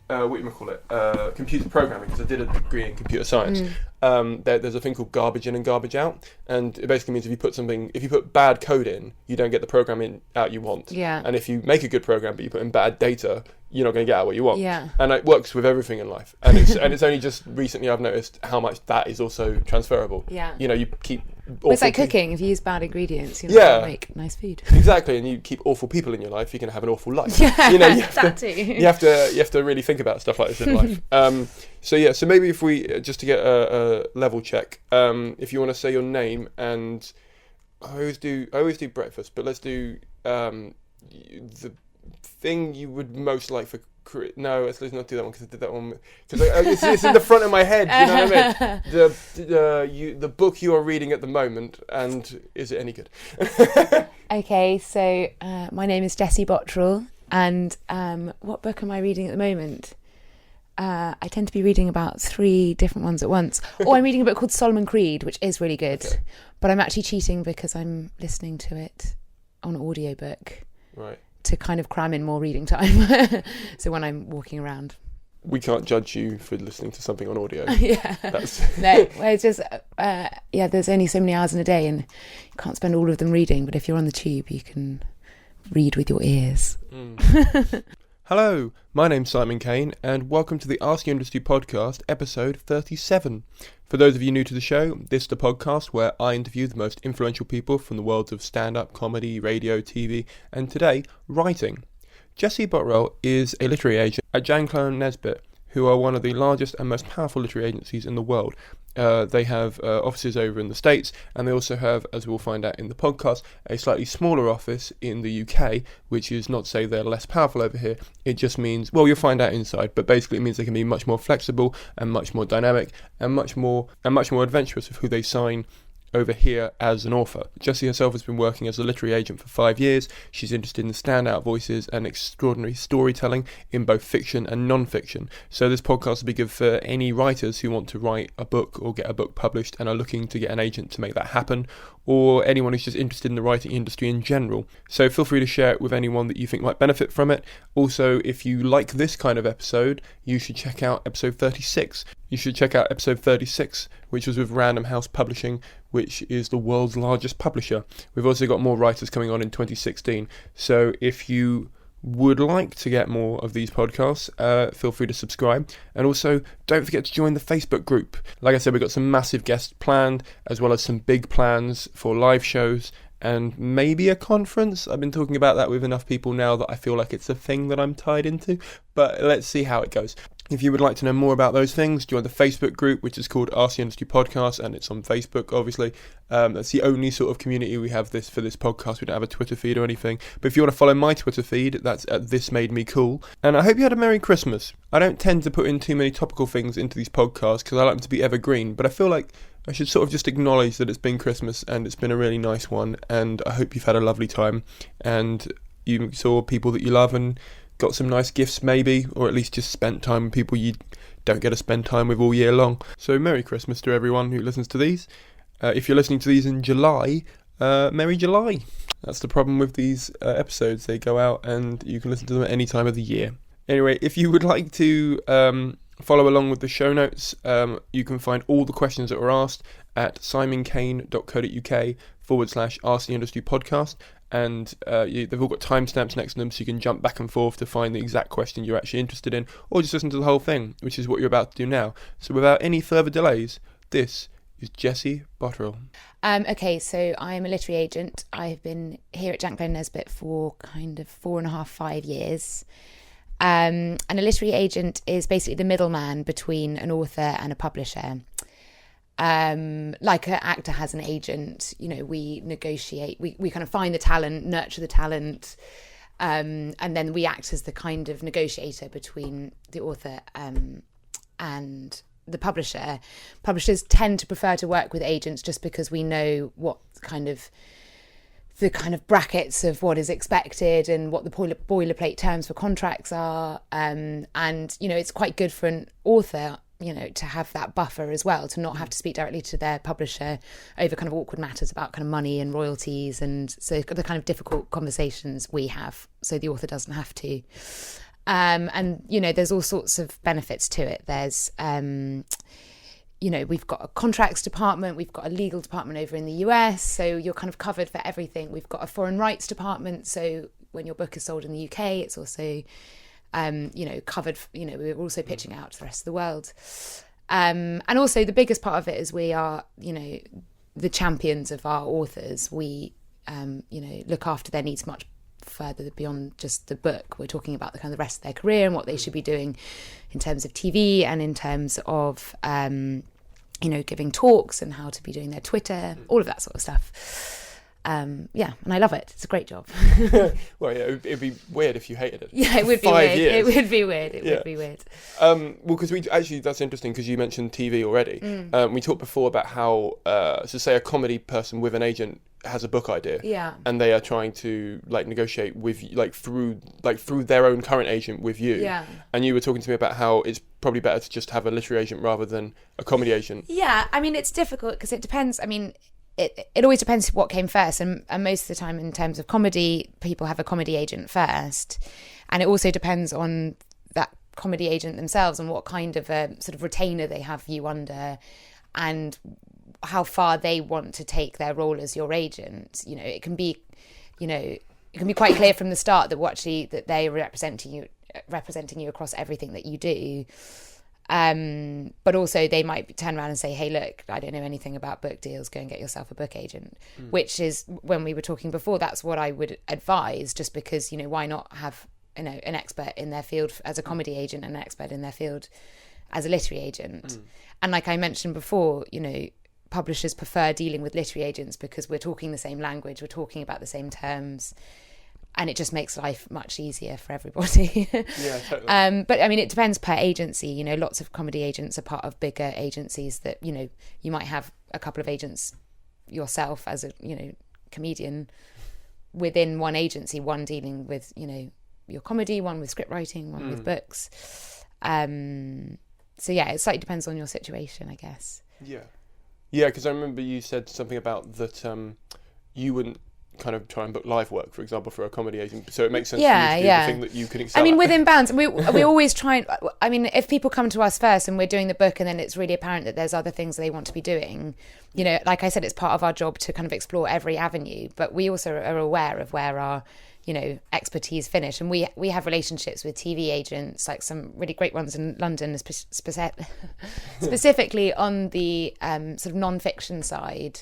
computer programming, because I did a degree in computer science. There's a thing called garbage in and garbage out, and it basically means if you put bad code in, you don't get the program out you want. Yeah. And if you make a good program but you put in bad data, you're not going to get out what you want. Yeah. And it works with everything in life. And it's only just recently I've noticed how much that is also transferable. Yeah. You keep. It's like cooking. If you use bad ingredients, you're not going to make nice food. Exactly, and you keep awful people in your life, you're going to have an awful life. Yeah, you have to really think about stuff like this in life. So maybe if we just to get a level check, if you want to say your name, and I always do breakfast, but let's do the thing you would most like for. No, let's not do that one, because I did that one because it's in the front of my head. You know what I mean? The book you are reading at the moment, and is it any good? Okay, so my name is Jessie Botterill, and what book am I reading at the moment? I tend to be reading about 3 different ones at once. I'm reading a book called Solomon Creed, which is really good, but I'm actually cheating because I'm listening to it on audiobook. Right. To kind of cram in more reading time. So when I'm walking around. We can't judge you for listening to something on audio. Yeah. No, it's just, there's only so many hours in a day, and you can't spend all of them reading, but if you're on the tube, you can read with your ears. Hello, my name's Simon Caine, and welcome to the Ask Your Industry podcast, episode 37. For those of you new to the show, this is the podcast where I interview the most influential people from the worlds of stand-up, comedy, radio, TV, and today, writing. Jessie Botterill is a literary agent at Janklow Nesbit, who are one of the largest and most powerful literary agencies in the world. They have offices over in the States, and they also have, as we'll find out in the podcast, a slightly smaller office in the UK, which is not to say they're less powerful over here. It just means, well, you'll find out inside, but basically it means they can be much more flexible and much more dynamic and much more adventurous with who they sign over here as an author. Jessie herself has been working as a literary agent for 5 years. She's interested in standout voices and extraordinary storytelling in both fiction and non-fiction. So this podcast will be good for any writers who want to write a book or get a book published and are looking to get an agent to make that happen, or anyone who's just interested in the writing industry in general. So feel free to share it with anyone that you think might benefit from it. Also, if you like this kind of episode, you should check out episode 36. You should check out episode 36, which was with Random House Publishing, which is the world's largest publisher. We've also got more writers coming on in 2016. So if you would like to get more of these podcasts, feel free to subscribe. And also, don't forget to join the Facebook group. Like I said, we've got some massive guests planned, as well as some big plans for live shows and maybe a conference. I've been talking about that with enough people now that I feel like it's a thing that I'm tied into, but let's see how it goes. If you would like to know more about those things, join the Facebook group, which is called Ask the Industry Podcast, and it's on Facebook, obviously. That's the only sort of community we have for this podcast. We don't have a Twitter feed or anything. But if you want to follow my Twitter feed, that's at This Made Me Cool. And I hope you had a Merry Christmas. I don't tend to put in too many topical things into these podcasts because I like them to be evergreen, but I feel like I should sort of just acknowledge that it's been Christmas and it's been a really nice one, and I hope you've had a lovely time and you saw people that you love and got some nice gifts maybe, or at least just spent time with people you don't get to spend time with all year long. So Merry Christmas to everyone who listens to these. If you're listening to these in July, Merry July. That's the problem with these episodes. They go out and you can listen to them at any time of the year. Anyway, if you would like to follow along with the show notes, you can find all the questions that were asked at simoncaine.co.uk/Ask the Industry Podcast. And they've all got timestamps next to them, so you can jump back and forth to find the exact question you're actually interested in, or just listen to the whole thing, which is what you're about to do now. So without any further delays, this is Jessie Botterill. Okay, so I'm a literary agent. I've been here at Janklow Nesbit for kind of 4.5-5 years. And a literary agent is basically the middleman between an author and a publisher. Like an actor has an agent, we negotiate, we kind of find the talent, nurture the talent, and then we act as the kind of negotiator between the author and the publisher. Publishers tend to prefer to work with agents just because we know what the kind of brackets of what is expected and what the boilerplate terms for contracts are, and it's quite good for an author to have that buffer as well, to not have to speak directly to their publisher over kind of awkward matters about kind of money and royalties, and so the kind of difficult conversations we have, so the author doesn't have to. And, you know, there's all sorts of benefits to it. There's, you know, we've got a contracts department, we've got a legal department over in the US, so you're kind of covered for everything. We've got a foreign rights department, so when your book is sold in the UK, it's also, you know, covered, you know, we're also pitching out to the rest of the world. And also the biggest part of it is we are, you know, the champions of our authors. We, you know, look after their needs much further beyond just the book. We're talking about the kind of the rest of their career and what they should be doing in terms of TV and in terms of, you know, giving talks and how to be doing their Twitter, all of that sort of stuff. Yeah, and I love it. It's a great job. Well, yeah, it'd be weird if you hated it. Yeah, it would be 5 weird. years. It would be weird. It would be weird. Well, because that's interesting because you mentioned TV already. We talked before about how, so say a comedy person with an agent has a book idea, and they are trying to like negotiate with through their own current agent with you. Yeah. And you were talking to me about how it's probably better to just have a literary agent rather than a comedy agent. Yeah, I mean it's difficult because it depends. I mean, it always depends what came first, and most of the time in terms of comedy, people have a comedy agent first, and it also depends on that comedy agent themselves and what kind of a sort of retainer they have you under, and how far they want to take their role as your agent. You know, it can be, you know, it can be quite clear from the start that they're representing you across everything that you do. But also they might turn around and say, hey, look, I don't know anything about book deals, go and get yourself a book agent, which is, when we were talking before, that's what I would advise, just because, you know, why not have, you know, an expert in their field as a comedy agent and an expert in their field as a literary agent. And like I mentioned before, you know, publishers prefer dealing with literary agents because we're talking the same language, we're talking about the same terms, and it just makes life much easier for everybody. Yeah, totally. But I mean, it depends per agency. You know, lots of comedy agents are part of bigger agencies that, you know, you might have a couple of agents yourself as a, you know, comedian within one agency, one dealing with, you know, your comedy, one with script writing, one with books. So yeah, it slightly depends on your situation, I guess. Yeah, because I remember you said something about that you wouldn't kind of try and book live work, for example, for a comedy agent. So it makes sense for you to do the thing that you can excel I mean, at. within bounds. We always try. I mean, if people come to us first and we're doing the book and then it's really apparent that there's other things they want to be doing, you know, like I said, it's part of our job to kind of explore every avenue. But we also are aware of where our, you know, expertise finish. And we have relationships with TV agents, like some really great ones in London, specifically on the sort of non-fiction side.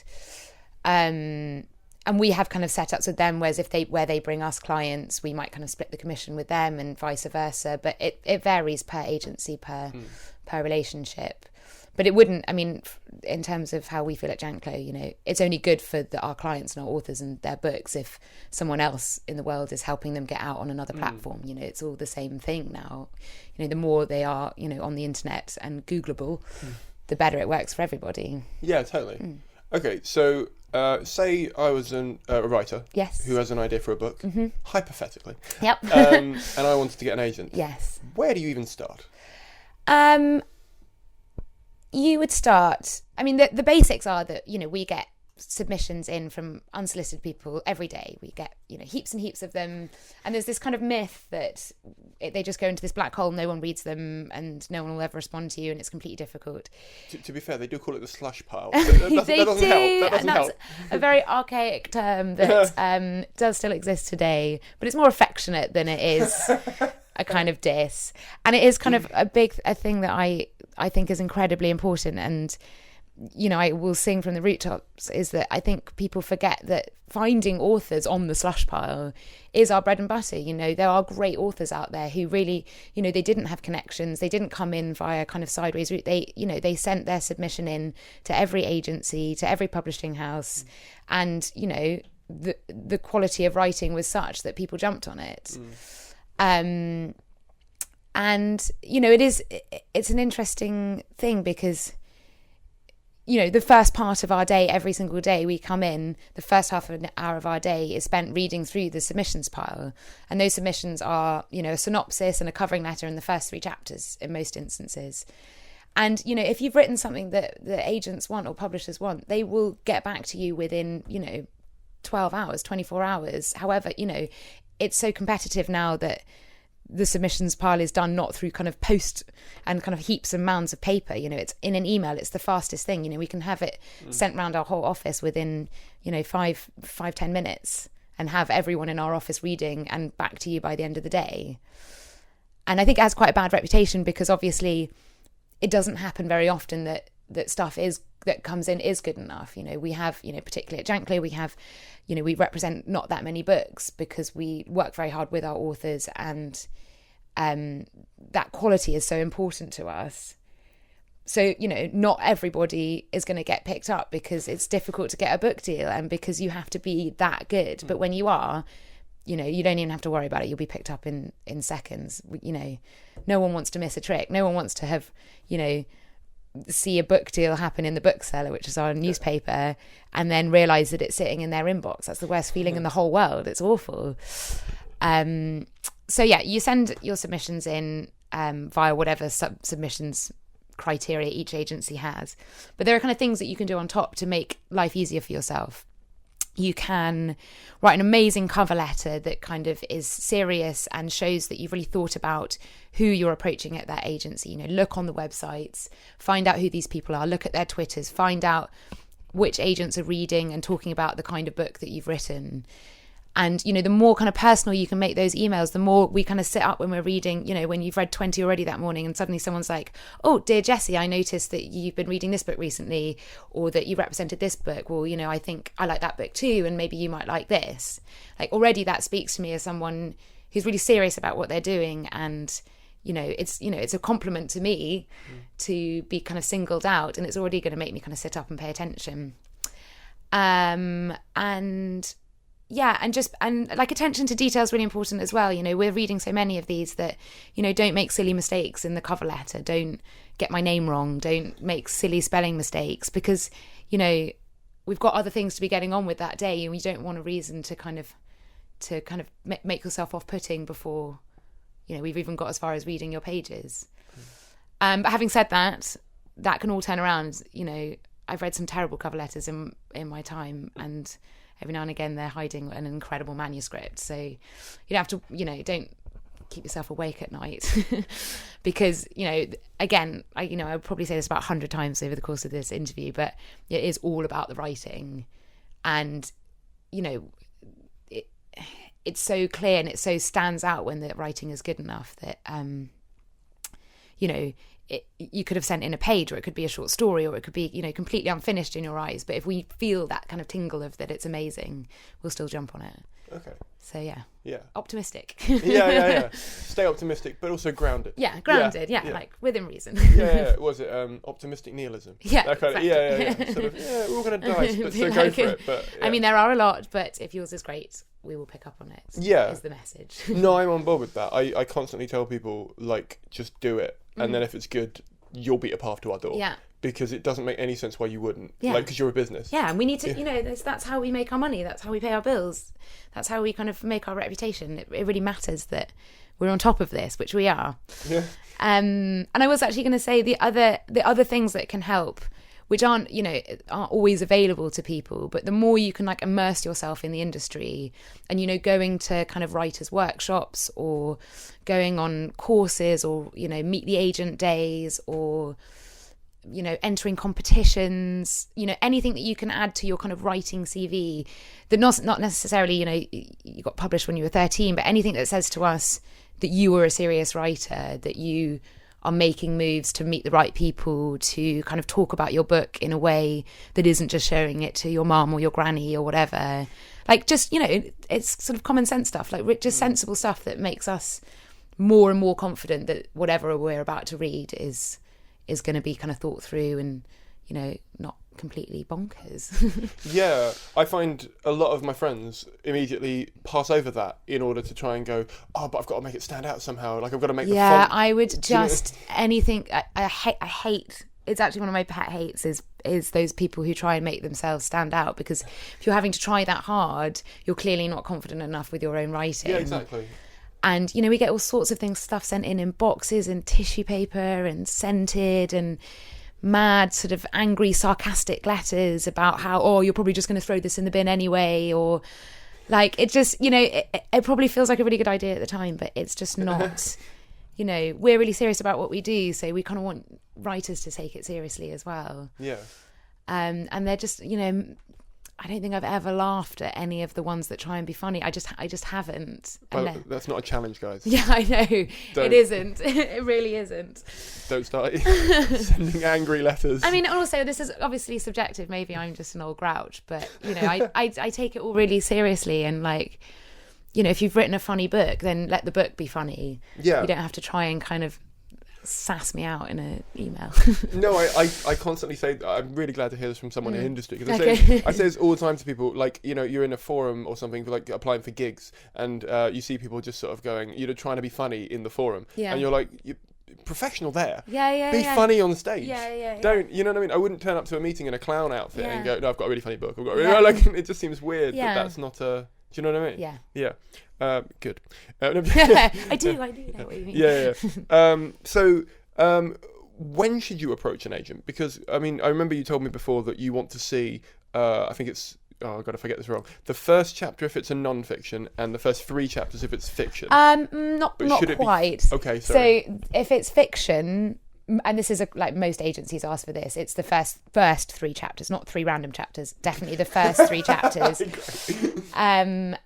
And we have kind of setups with them, whereas where they bring us clients, we might kind of split the commission with them and vice versa. But it varies per agency, per relationship. But it wouldn't, I mean, in terms of how we feel at Janklow, you know, it's only good for our clients and our authors and their books if someone else in the world is helping them get out on another platform. You know, it's all the same thing now. You know, the more they are, you know, on the internet and Googleable, the better it works for everybody. Yeah, totally. Okay, so say I was a writer who has an idea for a book, hypothetically. Yep. And I wanted to get an agent. Yes. Where do you even start? You would start, I mean, the basics are that, you know, we get submissions in from unsolicited people every day. We get, you know, heaps and heaps of them. And there's this kind of myth that they just go into this black hole, no one reads them and no one will ever respond to you and it's completely difficult. To be fair, they do call it the slush pile. That doesn't help. That doesn't help. A very archaic term that does still exist today, but it's more affectionate than it is a kind of diss. And it is kind of a thing that I think is incredibly important. And, you know, I will sing from the rooftops is that I think people forget that finding authors on the slush pile is our bread and butter. You know, there are great authors out there who really, you know, they didn't have connections. They didn't come in via kind of sideways route. They, you know, they sent their submission in to every agency, to every publishing house. And, you know, the quality of writing was such that people jumped on it. And, you know, it's an interesting thing because, you know, the first part of our day, every single day we come in, the first half of an hour of our day is spent reading through the submissions pile. And those submissions are, you know, a synopsis and a covering letter in the first 3 chapters in most instances. And, you know, if you've written something that the agents want or publishers want, they will get back to you within, you know, 12 hours, 24 hours. However, you know, it's so competitive now that the submissions pile is done not through kind of post and kind of heaps and mounds of paper. You know, it's in an email. It's the fastest thing. You know, we can have it sent round our whole office within, you know, 5-10 minutes, and have everyone in our office reading and back to you by the end of the day. And I think it has quite a bad reputation, because obviously it doesn't happen very often that stuff that comes in is good enough. You know, we have, you know, particularly at Janklow, we have, you know, we represent not that many books because we work very hard with our authors, and that quality is so important to us. So, you know, not everybody is going to get picked up because it's difficult to get a book deal and because you have to be that good. But when you are, you know, you don't even have to worry about it. You'll be picked up in seconds. You know, no one wants to miss a trick. No one wants to have, you know, see a book deal happen in the bookseller, which is our newspaper, and then realise that it's sitting in their inbox. That's the worst feeling in the whole world. It's awful. So yeah, you send your submissions in via whatever submissions criteria each agency has. But there are kind of things that you can do on top to make life easier for yourself. You can write an amazing cover letter that kind of is serious and shows that you've really thought about who you're approaching at that agency. You know, look on the websites, find out who these people are, look at their Twitters, find out which agents are reading and talking about the kind of book that you've written. And, you know, the more kind of personal you can make those emails, the more we kind of sit up when we're reading, you know, when you've read 20 already that morning and suddenly someone's like, oh, dear Jessie, I noticed that you've been reading this book recently, or that you represented this book. Well, you know, I think I like that book too, and maybe you might like this. Like, already that speaks to me as someone who's really serious about what they're doing. And, you know, it's a compliment to me to be kind of singled out, and it's already going to make me kind of sit up and pay attention. Yeah, and like attention to detail is really important as well. You know, we're reading so many of these that, you know, don't make silly mistakes in the cover letter. Don't get my name wrong. Don't make silly spelling mistakes, because, you know, we've got other things to be getting on with that day, and we don't want a reason to kind of make yourself off-putting before, you know, we've even got as far as reading your pages. But having said that, that can all turn around. You know, I've read some terrible cover letters in my time, and every now and again they're hiding an incredible manuscript. So you don't have to, you know, don't keep yourself awake at night because, you know, again, I would probably say this about 100 times over the course of this interview, but it is all about the writing. And, you know, it's so clear and it so stands out when the writing is good enough that, you know, you could have sent in a page, or it could be a short story, or it could be, you know, completely unfinished in your eyes. But if we feel that kind of tingle of that it's amazing, we'll still jump on it. Okay. So yeah. Optimistic. yeah. Stay optimistic, but also grounded. Yeah, grounded. Yeah, like within reason. yeah. Was it optimistic nihilism? Yeah. That kind exactly. Yeah. Sort of. Yeah, we're all gonna die, but so go for it. But I mean, there are a lot, but if yours is great, we will pick up on it. Yeah. Is the message. No, I'm on board with that. I constantly tell people, like, just do it, and then if it's good, you'll beat a path to our door. Yeah. Because it doesn't make any sense why you wouldn't. Yeah. Like, because you're a business. Yeah, and we need to, you know, that's how we make our money. That's how we pay our bills. That's how we kind of make our reputation. It really matters that we're on top of this, which we are. Yeah. And I was actually going to say the other things that can help, which aren't always available to people, but the more you can like immerse yourself in the industry and, you know, going to kind of writers' workshops or going on courses or, you know, meet the agent days or, you know, entering competitions, you know, anything that you can add to your kind of writing CV that not necessarily, you know, you got published when you were 13, but anything that says to us that you were a serious writer, that you are making moves to meet the right people, to kind of talk about your book in a way that isn't just showing it to your mum or your granny or whatever. Like, just, you know, it's sort of common sense stuff, like just sensible stuff that makes us more and more confident that whatever we're about to read is going to be kind of thought through and, you know, not completely bonkers. Yeah, I find a lot of my friends immediately pass over that in order to try and go, oh, but I've got to make it stand out somehow. Like, I've got to make the font. Yeah, I would just anything. I hate. It's actually one of my pet hates is those people who try and make themselves stand out, because if you're having to try that hard, you're clearly not confident enough with your own writing. Yeah, exactly. And, you know, we get all sorts of stuff sent in boxes and tissue paper and scented and mad sort of angry, sarcastic letters about how, oh, you're probably just going to throw this in the bin anyway, or, Like, it just, it probably feels like a really good idea at the time, but it's just not. We're really serious about what we do, so we kind of want writers to take it seriously as well. Yeah. And they're just, I don't think I've ever laughed at any of the ones that try and be funny. I just haven't. Well, that's not a challenge, guys. Yeah, I know. It isn't. It really isn't. Don't start sending angry letters. I mean, also, this is obviously subjective. Maybe I'm just an old grouch, but, I take it all really seriously. And, like, if you've written a funny book, then let the book be funny. Yeah. You don't have to try and kind of sass me out in an email. No, I constantly say, I'm really glad to hear this from someone in industry, because I say this all the time to people, like, you're in a forum or something, for, like, applying for gigs, and you see people just sort of going, trying to be funny in the forum, and you're like, you're professional there. Be funny on stage. Don't, you know what I mean? I wouldn't turn up to a meeting in a clown outfit and go, no, I've got a really funny book. I've got like, it just seems weird that that's not a... Do you know what I mean? Yeah. Good. I do know what you mean. Yeah. So, when should you approach an agent? Because, I mean, I remember you told me before that you want to see, I think it's, I've got to forget this wrong, the first chapter if it's a non-fiction and the first 3 chapters if it's fiction. Not quite. Okay, sorry. So, if it's fiction... And this is like most agencies ask for this. It's the first 3 chapters, not 3 random chapters. Definitely the first 3 chapters. And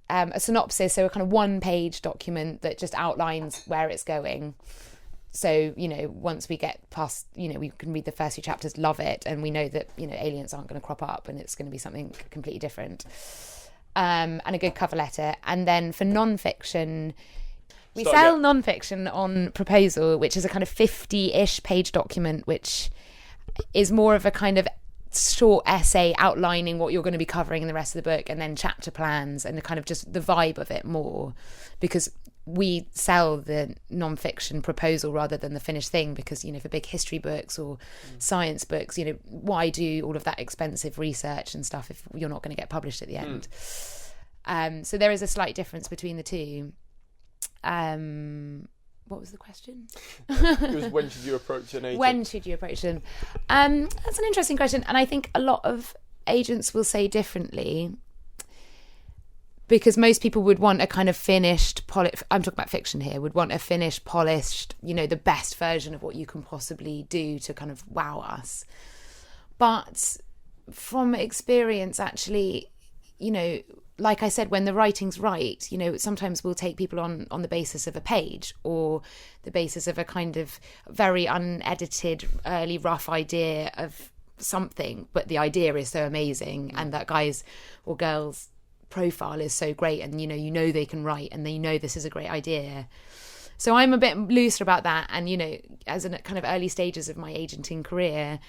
a synopsis, so a kind of 1-page document that just outlines where it's going. So, once we get past, we can read the first 2 chapters, love it, and we know that, aliens aren't going to crop up and it's going to be something completely different. And a good cover letter. And then for non-fiction... We sell non-fiction on proposal, which is a kind of 50-ish page document, which is more of a kind of short essay outlining what you're going to be covering in the rest of the book, and then chapter plans and the kind of just the vibe of it more, because we sell the non-fiction proposal rather than the finished thing, because, for big history books or science books, why do all of that expensive research and stuff if you're not going to get published at the end? So there is a slight difference between the two. What was the question? It was, when should you approach an agent? When should you approach them? That's an interesting question, and I think a lot of agents will say differently, because most people would want a kind of finished, I'm talking about fiction here, would want a finished, polished, the best version of what you can possibly do to kind of wow us. But from experience, actually, like I said, when the writing's right, sometimes we'll take people on the basis of a page or the basis of a kind of very unedited, early rough idea of something, but the idea is so amazing and that guy's or girl's profile is so great, and they can write and they know this is a great idea. So I'm a bit looser about that, and as in kind of early stages of my agenting career,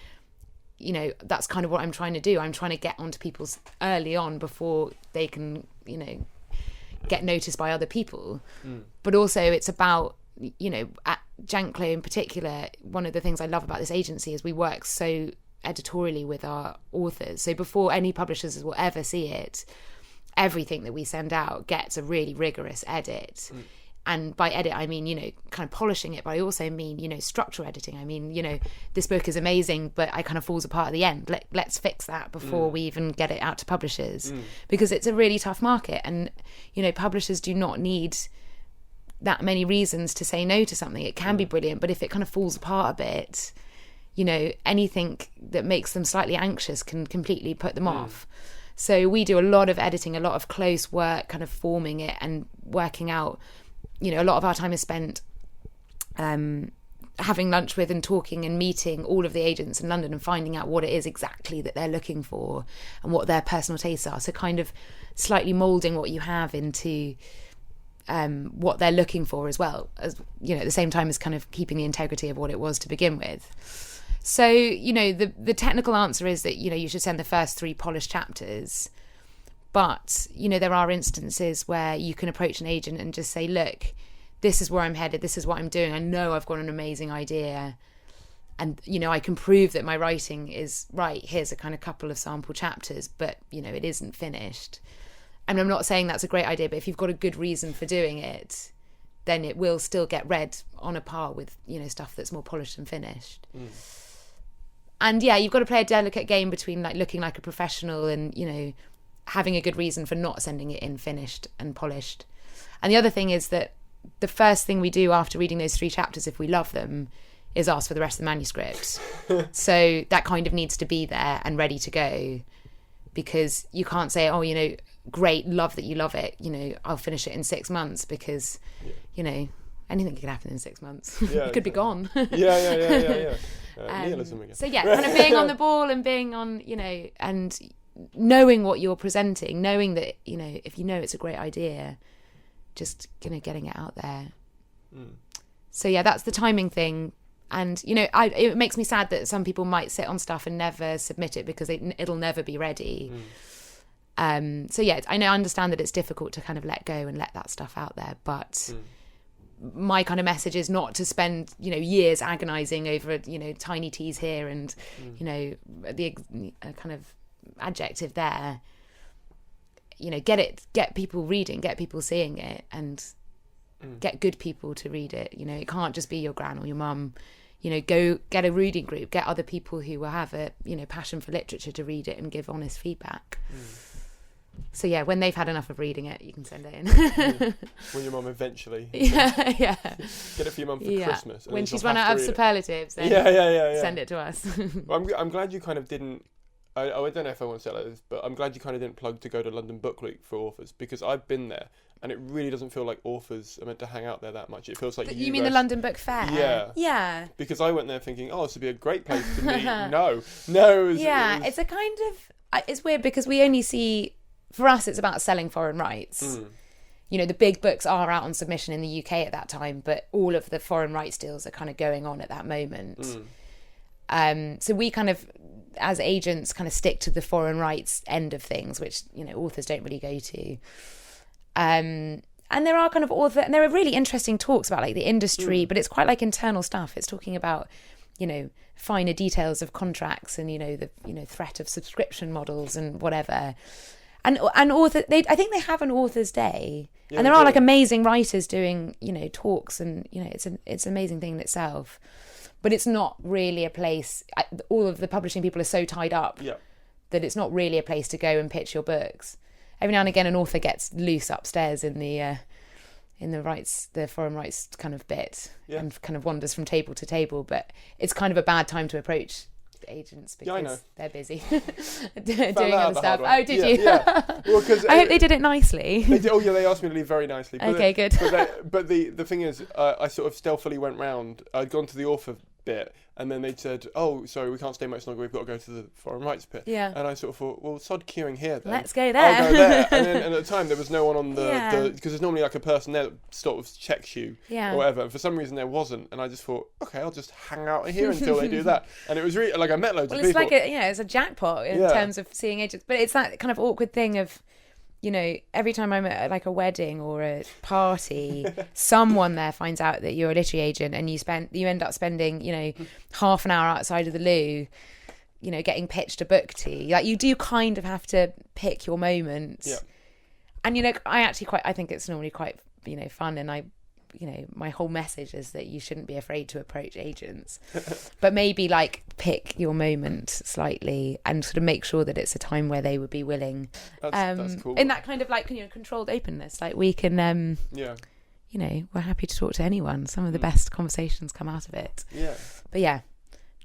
that's kind of what I'm trying to do. I'm trying to get onto people's early on before they can, get noticed by other people. But also it's about, at Janklow in particular, one of the things I love about this agency is we work so editorially with our authors. So before any publishers will ever see it, everything that we send out gets a really rigorous edit. And by edit, I mean, kind of polishing it, but I also mean, structural editing. I mean, this book is amazing, but it kind of falls apart at the end. Let's fix that before we even get it out to publishers, because it's a really tough market. And, publishers do not need that many reasons to say no to something. It can be brilliant, but if it kind of falls apart a bit, anything that makes them slightly anxious can completely put them off. So we do a lot of editing, a lot of close work, kind of forming it and working out. A lot of our time is spent having lunch with and talking and meeting all of the agents in London and finding out what it is exactly that they're looking for and what their personal tastes are. So kind of slightly moulding what you have into what they're looking for as well, as at the same time as kind of keeping the integrity of what it was to begin with. So, the technical answer is that, you should send the first 3 polished chapters. But, there are instances where you can approach an agent and just say, look, this is where I'm headed. This is what I'm doing. I know I've got an amazing idea. And, I can prove that my writing is right. Here's a kind of couple of sample chapters, but, it isn't finished. And I'm not saying that's a great idea, but if you've got a good reason for doing it, then it will still get read on a par with, stuff that's more polished and finished. And yeah, you've got to play a delicate game between like looking like a professional and, having a good reason for not sending it in finished and polished. And the other thing is that the first thing we do after reading those 3 chapters, if we love them, is ask for the rest of the manuscript. So that kind of needs to be there and ready to go, because you can't say, oh, you know, great, love that you love it, you know, I'll finish it in 6 months, because, you know, anything can happen in 6 months. It could be gone. Yeah. Nihilism again. So kind of being on the ball and being on, you know, and knowing what you're presenting, knowing that, you know, if you know it's a great idea, just, you know, getting it out there. So that's the timing thing. And, you know, it makes me sad that some people might sit on stuff and never submit it because it'll never be ready. I understand that it's difficult to kind of let go and let that stuff out there, but my kind of message is not to spend, you know, years agonizing over, you know, tiny t's here and, you know, the kind of adjective there. You know, get people reading, get people seeing it, and get good people to read it. You know, it can't just be your gran or your mum. You know, go get a reading group, get other people who will have a, you know, passion for literature to read it and give honest feedback. So when they've had enough of reading it, you can send it in. When your mum eventually get it for your mum for Christmas. When she's run out of superlatives, then send it to us. Well, I'm glad you kind of didn't. I don't know if I want to say it like this, but I'm glad you kind of didn't plug to go to London Book Week for authors, because I've been there and it really doesn't feel like authors are meant to hang out there that much. It feels like you mean the London Book Fair? Yeah. Because I went there thinking, oh, this would be a great place to meet. No. It's a kind of, it's weird because we only see, for us, it's about selling foreign rights. You know, the big books are out on submission in the UK at that time, but all of the foreign rights deals are kind of going on at that moment. So we kind of, as agents, kind of stick to the foreign rights end of things, which, you know, authors don't really go to. And there are kind of and there are really interesting talks about like the industry, but it's quite like internal stuff. It's talking about, you know, finer details of contracts and, you know, the, you know, threat of subscription models and whatever. And author, I think they have an author's day, and there are like amazing writers doing, you know, talks, and, you know, it's an amazing thing in itself. But it's not really a place. All of the publishing people are so tied up that it's not really a place to go and pitch your books. Every now and again, an author gets loose upstairs in the foreign rights kind of bit, and kind of wanders from table to table. But it's kind of a bad time to approach agents because they're busy doing other stuff. Oh, did you? Well, I hope they did it nicely. They asked me to leave very nicely. But okay, good. But the thing is, I sort of stealthily went round. I'd gone to the author bit, and then they'd said, oh, sorry, we can't stay much longer, we've got to go to the foreign rights bit. And I sort of thought, well, sod queuing here then. Let's go there. I'll go there. And at the time there was no one on the because there's normally like a person there that sort of checks you or whatever, and for some reason there wasn't, and I just thought, okay, I'll just hang out here until they do that. And it was really, like, I met loads of people. Well, it's like it's a jackpot in terms of seeing agents, but it's that kind of awkward thing of, you know, every time I'm at like a wedding or a party, someone there finds out that you're a literary agent, and you end up spending, you know, half an hour outside of the loo, you know, getting pitched a book to you. Like, you do kind of have to pick your moments. And, you know, I think it's normally quite, you know, fun, and you know, my whole message is that you shouldn't be afraid to approach agents, but maybe like pick your moment slightly and sort of make sure that it's a time where they would be willing. That's cool. In that kind of like, you know, controlled openness, like we can, you know, we're happy to talk to anyone. Some of the best conversations come out of it. But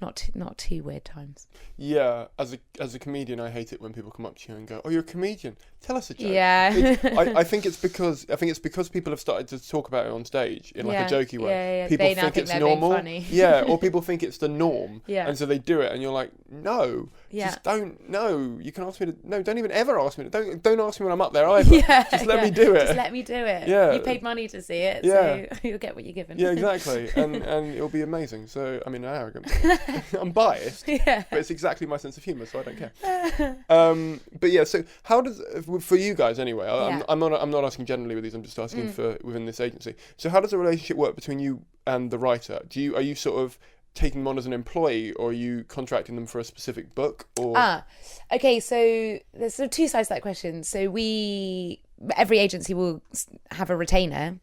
not too weird times. As a comedian, I hate it when people come up to you and go, oh, you're a comedian, tell us a joke. I think it's because people have started to talk about it on stage in like a jokey way. People think it's normal. Or people think it's the norm, and so they do it, and you're like, no, just don't. No, you can ask me to. No, don't even ever ask me to. Don't ask me when I'm up there either. Just let me do it. Just let me do it. You paid money to see it, so you'll get what you're given. Exactly, and it'll be amazing. So I mean, I'm arrogant. I'm biased, but it's exactly my sense of humour, so I don't care. But so how does, for you guys anyway, I'm not asking generally with these, I'm just asking for within this agency. So how does the relationship work between you and the writer? Are you sort of taking them on as an employee, or are you contracting them for a specific book? Or okay, so there's sort of two sides to that question. So every agency will have a retainer.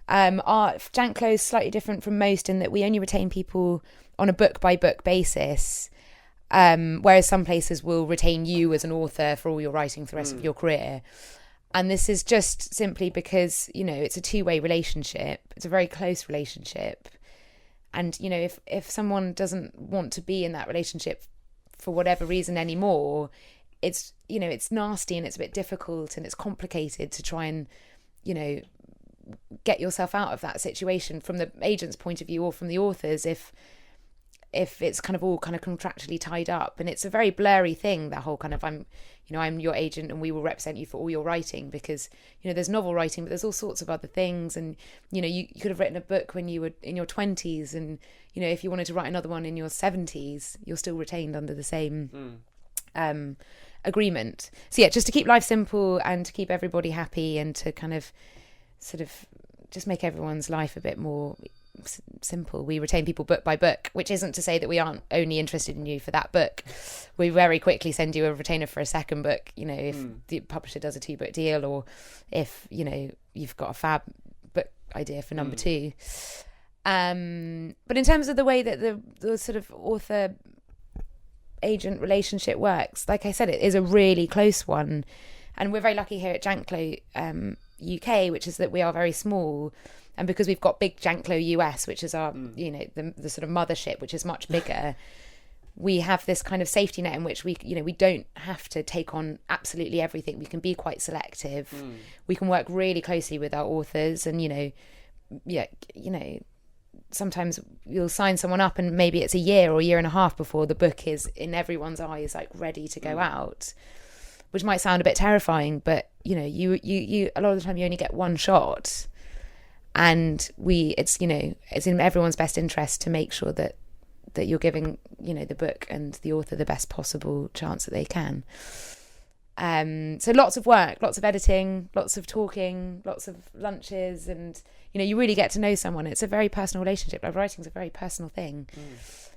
Our Janklow is slightly different from most in that we only retain people on a book by book basis, Whereas some places will retain you as an author for all your writing for the rest of your career. And this is just simply because, it's a two-way relationship. It's a very close relationship. And, if someone doesn't want to be in that relationship for whatever reason anymore, it's, it's nasty and it's a bit difficult and it's complicated to try and, get yourself out of that situation from the agent's point of view or from the author's if it's kind of all kind of contractually tied up. And it's a very blurry thing, that whole kind of I'm your agent and we will represent you for all your writing, because there's novel writing, but there's all sorts of other things. And you could have written a book when you were in your 20s, and if you wanted to write another one in your 70s, you're still retained under the same agreement. So yeah, just to keep life simple and to keep everybody happy and to kind of sort of just make everyone's life a bit more simple, we retain people book by book, which isn't to say that we aren't only interested in you for that book. We very quickly send you a retainer for a second book, if the publisher does a 2-book deal, or if you've got a fab book idea for number 2. But in terms of the way that the sort of author agent relationship works, like I said, it is a really close one, and we're very lucky here at Janklow UK, which is that we are very small. And because we've got big Janklow US, which is our, the sort of mothership, which is much bigger, we have this kind of safety net in which we don't have to take on absolutely everything. We can be quite selective. We can work really closely with our authors, and sometimes you'll sign someone up and maybe it's a year or year and a half before the book is in everyone's eyes, like ready to go out, which might sound a bit terrifying, but you a lot of the time you only get one shot. And it's in everyone's best interest to make sure that you're giving the book and the author the best possible chance that they can. So lots of work, lots of editing, lots of talking, lots of lunches, and you really get to know someone. It's a very personal relationship. Like, writing's a very personal thing.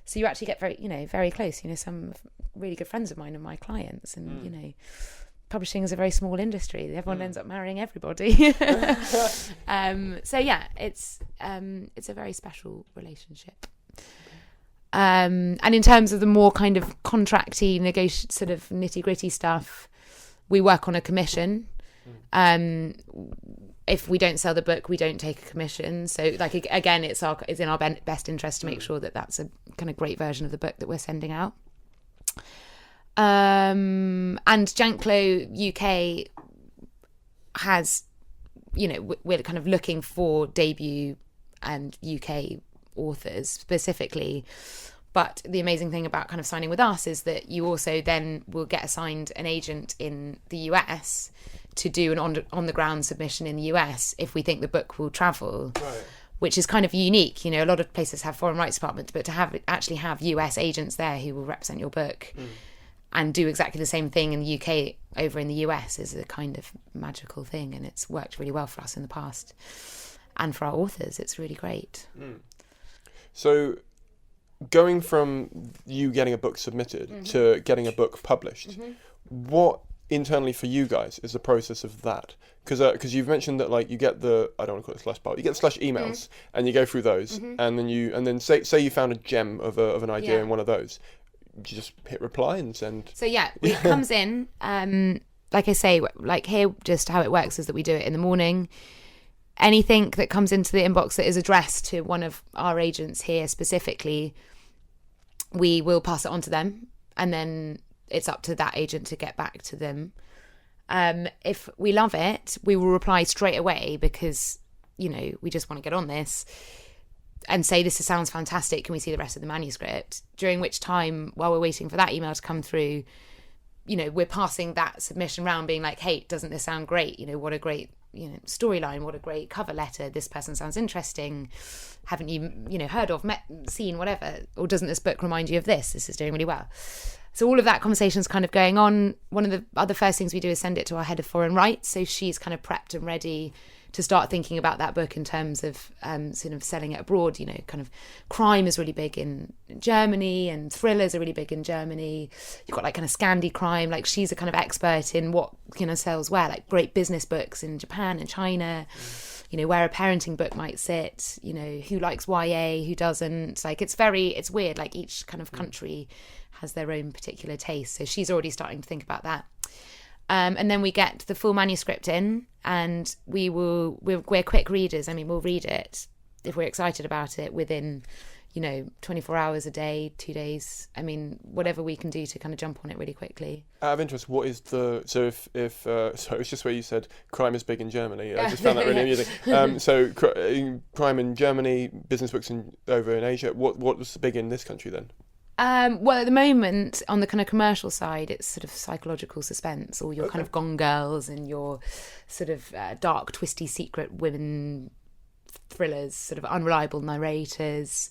So you actually get very very close. Some really good friends of mine are my clients, and publishing is a very small industry. Everyone ends up marrying everybody. So yeah, it's a very special relationship. And in terms of the more kind of contracty, sort of nitty gritty stuff, we work on a commission. If we don't sell the book, we don't take a commission. So like, again, it's in our best interest to make sure that that's a kind of great version of the book that we're sending out. And Janklow UK has, we're kind of looking for debut and UK authors specifically. But the amazing thing about kind of signing with us is that you also then will get assigned an agent in the US to do an on the ground submission in the US if we think the book will travel. Right. Which is kind of unique. A lot of places have foreign rights departments, but to actually have US agents there who will represent your book and do exactly the same thing in the UK over in the US is a kind of magical thing, and it's worked really well for us in the past. And for our authors, it's really great. So going from you getting a book submitted to getting a book published, what internally for you guys is the process of that? Because you've mentioned that, like, you get the, I don't want to call it slash bar, you get slash emails and you go through those, and then say you found a gem of an idea in one of those. You just hit reply and send. So yeah, it comes in. Like I say, like here, just how it works is that we do it in the morning. Anything that comes into the inbox that is addressed to one of our agents here specifically, we will pass it on to them, and then it's up to that agent to get back to them. If we love it, we will reply straight away because we just want to get on this. And say, this sounds fantastic, can we see the rest of the manuscript? During which time, while we're waiting for that email to come through, we're passing that submission around, being like, hey, doesn't this sound great? What a great storyline, what a great cover letter, this person sounds interesting, haven't you heard of, met, seen, whatever, or doesn't this book remind you of this is doing really well. So all of that conversation is kind of going on. One of the other first things we do is send it to our head of foreign rights, so she's kind of prepped and ready to start thinking about that book in terms of sort of selling it abroad. Kind of crime is really big in Germany, and thrillers are really big in Germany. You've got like kind of Scandi crime. Like, she's a kind of expert in what sells where, like great business books in Japan and China. where a parenting book might sit, who likes YA, who doesn't. Like, it's weird. Like, each kind of country has their own particular taste. So she's already starting to think about that. And then we get the full manuscript in, and we're quick readers. I mean, we'll read it if we're excited about it within 24 hours a day, 2 days. I mean, whatever we can do to kind of jump on it really quickly. Out of interest, what is so it's just where you said crime is big in Germany. I just found that really amusing. So crime in Germany, business books over in Asia. What was big in this country then? Well, at the moment, on the kind of commercial side, it's sort of psychological suspense, or your kind of Gone Girls and your sort of dark, twisty, secret women thrillers, sort of unreliable narrators.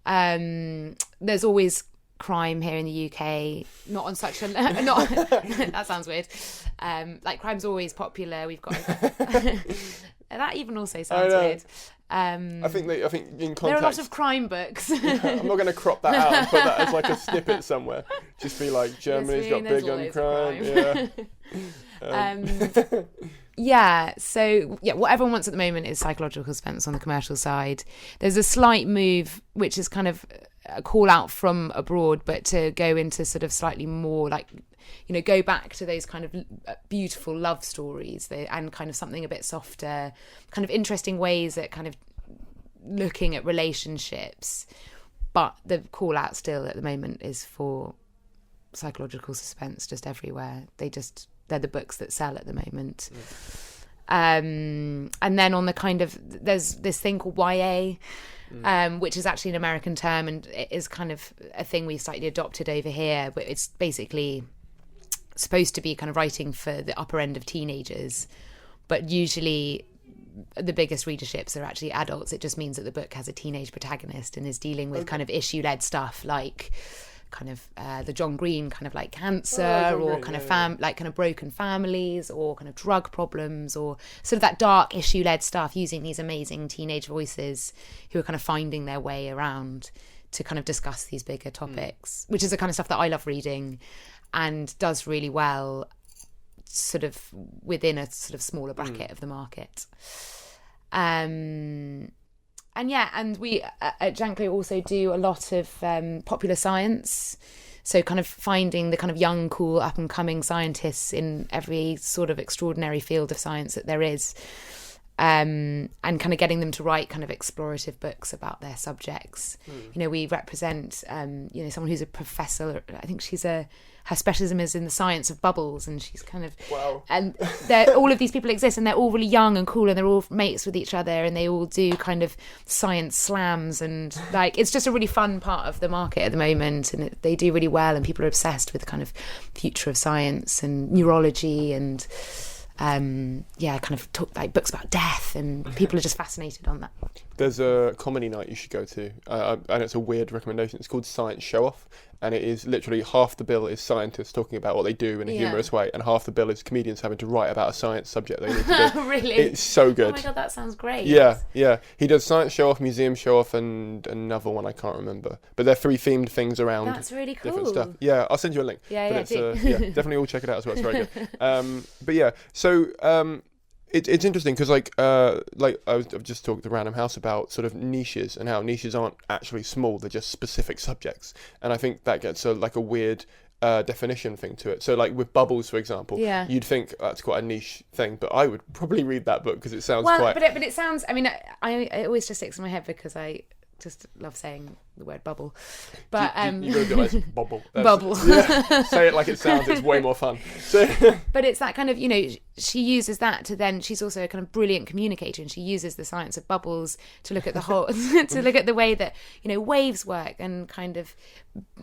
There's always crime here in the UK, not on such a not that sounds weird. Like, crime's always popular. We've got that even also sounds weird. I think in context, there are a lot of crime books. I'm not going to crop that out and put that as like a snippet somewhere. Just be like, Germany's got big on crime. Yeah. So what everyone wants at the moment is psychological suspense on the commercial side. There's a slight move, which is kind of a call out from abroad, but to go into sort of slightly more like, go back to those kind of beautiful love stories and kind of something a bit softer, kind of interesting ways at kind of looking at relationships. But the call out still at the moment is for psychological suspense just everywhere. They're the books that sell at the moment. And then on the kind of, there's this thing called YA, which is actually an American term, and it is kind of a thing we've slightly adopted over here, but it's basically supposed to be kind of writing for the upper end of teenagers, but usually the biggest readerships are actually adults. It just means that the book has a teenage protagonist and is dealing with kind of issue-led stuff, like kind of the John Green kind of like cancer, or kind of like kind of broken families, or kind of drug problems, or sort of that dark issue-led stuff, using these amazing teenage voices who are kind of finding their way around to kind of discuss these bigger topics, which is the kind of stuff that I love reading and does really well sort of within a sort of smaller bracket of the market. And we at Janklow also do a lot of popular science, so kind of finding the kind of young, cool, up and coming scientists in every sort of extraordinary field of science that there is, and kind of getting them to write kind of explorative books about their subjects. We represent someone who's a professor. I think her specialism is in the science of bubbles, and she's kind of and all of these people exist, and they're all really young and cool, and they're all mates with each other, and they all do kind of science slams, and like it's just a really fun part of the market at the moment, and they do really well, and people are obsessed with kind of future of science and neurology, and kind of talk like books about death, and people are just fascinated on that. There's a comedy night you should go to, and it's a weird recommendation. It's called Science Show Off, and it is literally half the bill is scientists talking about what they do in a humorous way, and half the bill is comedians having to write about a science subject they need to do. Really? It's so good. Oh my God, that sounds great. Yeah. He does Science Show Off, Museum Show Off, and another one I can't remember. But they're 3 themed things around That's really cool. different stuff. Yeah, I'll send you a link. Definitely all check it out as well. It's very good. So it's interesting because I've just talked to Random House about sort of niches and how niches aren't actually small, they're just specific subjects, and I think that gets a weird definition thing to it. So like with Bubbles, for example, you'd think that's quite a niche thing, but I would probably read that book because it sounds but it sounds, I mean, it always just sticks in my head because I just love saying the word bubble, but you gotta do it bubble. Bubble. Say it like it sounds. It's way more fun. So, but it's that kind of, she uses that to then, she's also a kind of brilliant communicator, and she uses the science of bubbles to look at the whole, to look at the way that waves work, and kind of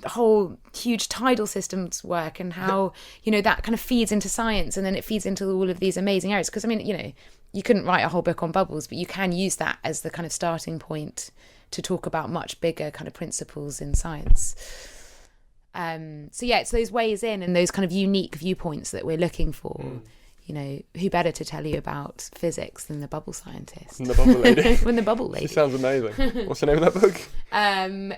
whole huge tidal systems work, and how that kind of feeds into science, and then it feeds into all of these amazing areas. Because I mean, you couldn't write a whole book on bubbles, but you can use that as the kind of starting point to talk about much bigger kind of principles in science. It's those ways in and those kind of unique viewpoints that we're looking for. Who better to tell you about physics than the bubble scientist? And the bubble lady. When the bubble lady. She sounds amazing. What's the name of that book?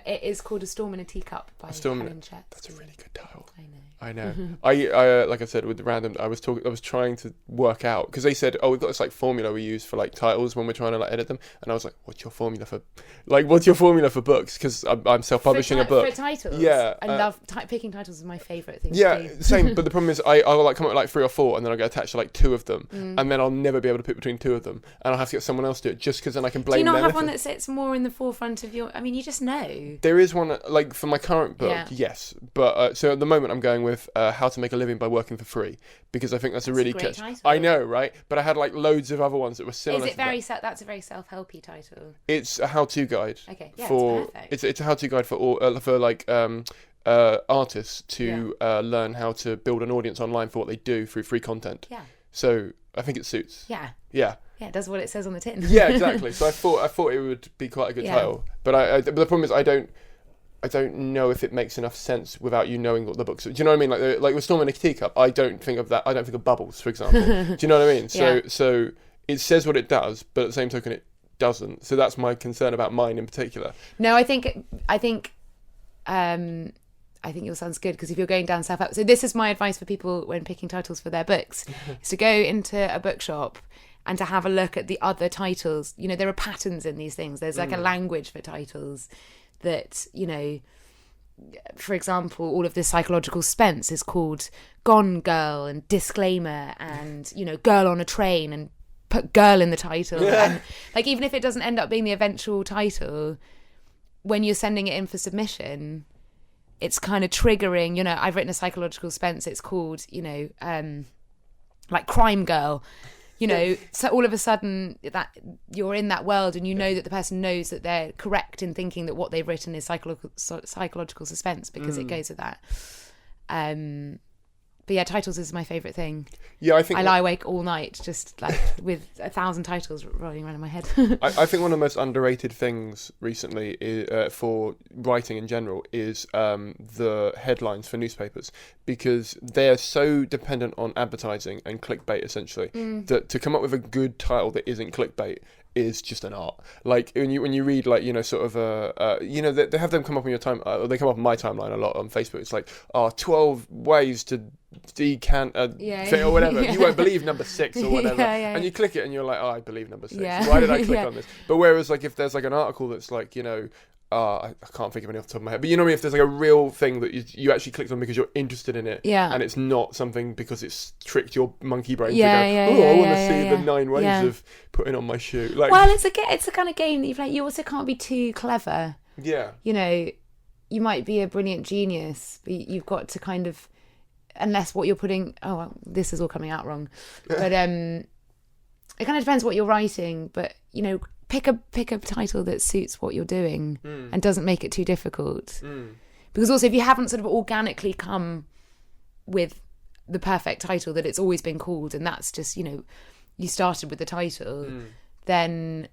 It is called A Storm in a Teacup by Helen Chet. That's a really good title. I know. I know. I like I said with the random, I was trying to work out, because they said, oh, we've got this like formula we use for like titles when we're trying to like edit them, and I was like, what's your formula for books? Because I'm self-publishing a book for titles. Yeah, I love picking titles is my favourite thing. Yeah, to do. Same. But the problem is, I'll like come up with like 3 or 4, and then I'll get attached to like 2 of them, and then I'll never be able to pick between 2 of them, and I'll have to get someone else to do it, just because then I can blame them. Do you not have one that sits more in the forefront of your? I mean, you just know. There is one like for my current book, yes, but so at the moment I'm going with How to Make a Living by Working for Free, because I think that's a really great title. I know, right? But I had like loads of other ones that were similar. Is it very that's a very self-helpy title? It's a how-to guide. Okay, yeah, for it's a how-to guide for all for like artists to learn how to build an audience online for what they do through free content. Yeah. So I think it suits. Yeah. Yeah. Yeah, it does what it says on the tin. Yeah, exactly. So I thought it would be quite a good title, but but the problem is I don't know if it makes enough sense without you knowing what the books are. Do you know what I mean? Like with Storm in a Teacup, I don't think of that. I don't think of bubbles, for example. Do you know what I mean? So it says what it does, but at the same token, it doesn't. So that's my concern about mine in particular. No, I think your sounds good, because if you're going down self-help, so this is my advice for people when picking titles for their books, is to go into a bookshop and to have a look at the other titles. You know, there are patterns in these things. There's like a language for titles that, you know, for example, all of this psychological suspense is called Gone Girl and Disclaimer and, you know, Girl on a Train, and put girl in the title. And like, even if it doesn't end up being the eventual title, when you're sending it in for submission, it's kind of triggering. You know, I've written a psychological suspense, it's called, you know, like Crime Girl. You know, so all of a sudden that you're in that world, and you know that the person knows that they're correct in thinking that what they've written is psychological suspense, because it goes with that. But yeah, titles is my favourite thing. Yeah, I think I lie awake all night just like with 1,000 titles rolling around in my head. I think one of the most underrated things recently for writing in general is the headlines for newspapers, because they are so dependent on advertising and clickbait, essentially, that to come up with a good title that isn't clickbait is just an art. Like when you read, like, you know, sort of you know, they have them come up on your time, they come up on my timeline a lot on Facebook. It's like 12 ways to decant thing or whatever. You won't believe number 6 or whatever. And you click it and you're like, oh, I believe number 6. Why did I click on this? But whereas like if there's like an article that's like, you know, I can't think of any off the top of my head, but you know what I mean, if there's like a real thing that you actually clicked on because you're interested in it, and it's not something because it's tricked your monkey brain to go, I want to see the 9 ways of putting on my shoe. Like, well, it's a kind of game that you play. You also can't be too clever. Yeah. You know, you might be a brilliant genius, but you've got to kind of, unless what you're putting, this is all coming out wrong, but it kind of depends what you're writing, but, you know, pick a title that suits what you're doing and doesn't make it too difficult. Because also, if you haven't sort of organically come with the perfect title that it's always been called, and that's just, you know, you started with the title, then,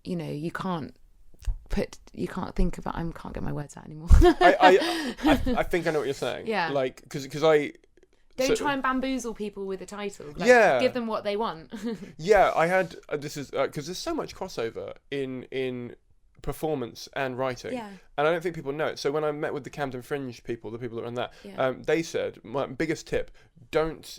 you know, you can't think about, I can't get my words out anymore. I think I know what you're saying. Yeah. Like, because I... Don't try and bamboozle people with a title. Like, give them what they want. Yeah, I had... this is... Because there's so much crossover in performance and writing. Yeah. And I don't think people know it. So when I met with the Camden Fringe people, the people that run that, they said, my biggest tip, don't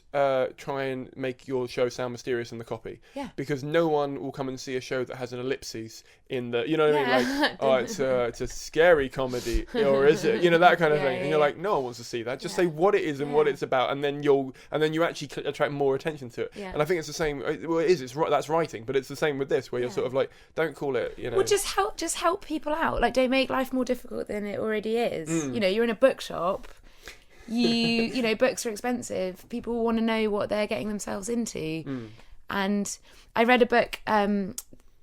try and make your show sound mysterious in the copy. Yeah. Because no one will come and see a show that has an ellipses in the... You know what I mean? Like, it's a scary comedy, or is it? You know, that kind of thing. And you're like, no one wants to see that. Just say what it is and what it's about, and then you actually attract more attention to it. Yeah. And I think it's the same... Well, it is. That's writing, but it's the same with this, where you're sort of like, don't call it, you know... Well, just help people out. Like, don't make life more difficult than it already is. You know, you're in a bookshop... You know, books are expensive. People want to know what they're getting themselves into. And I read a book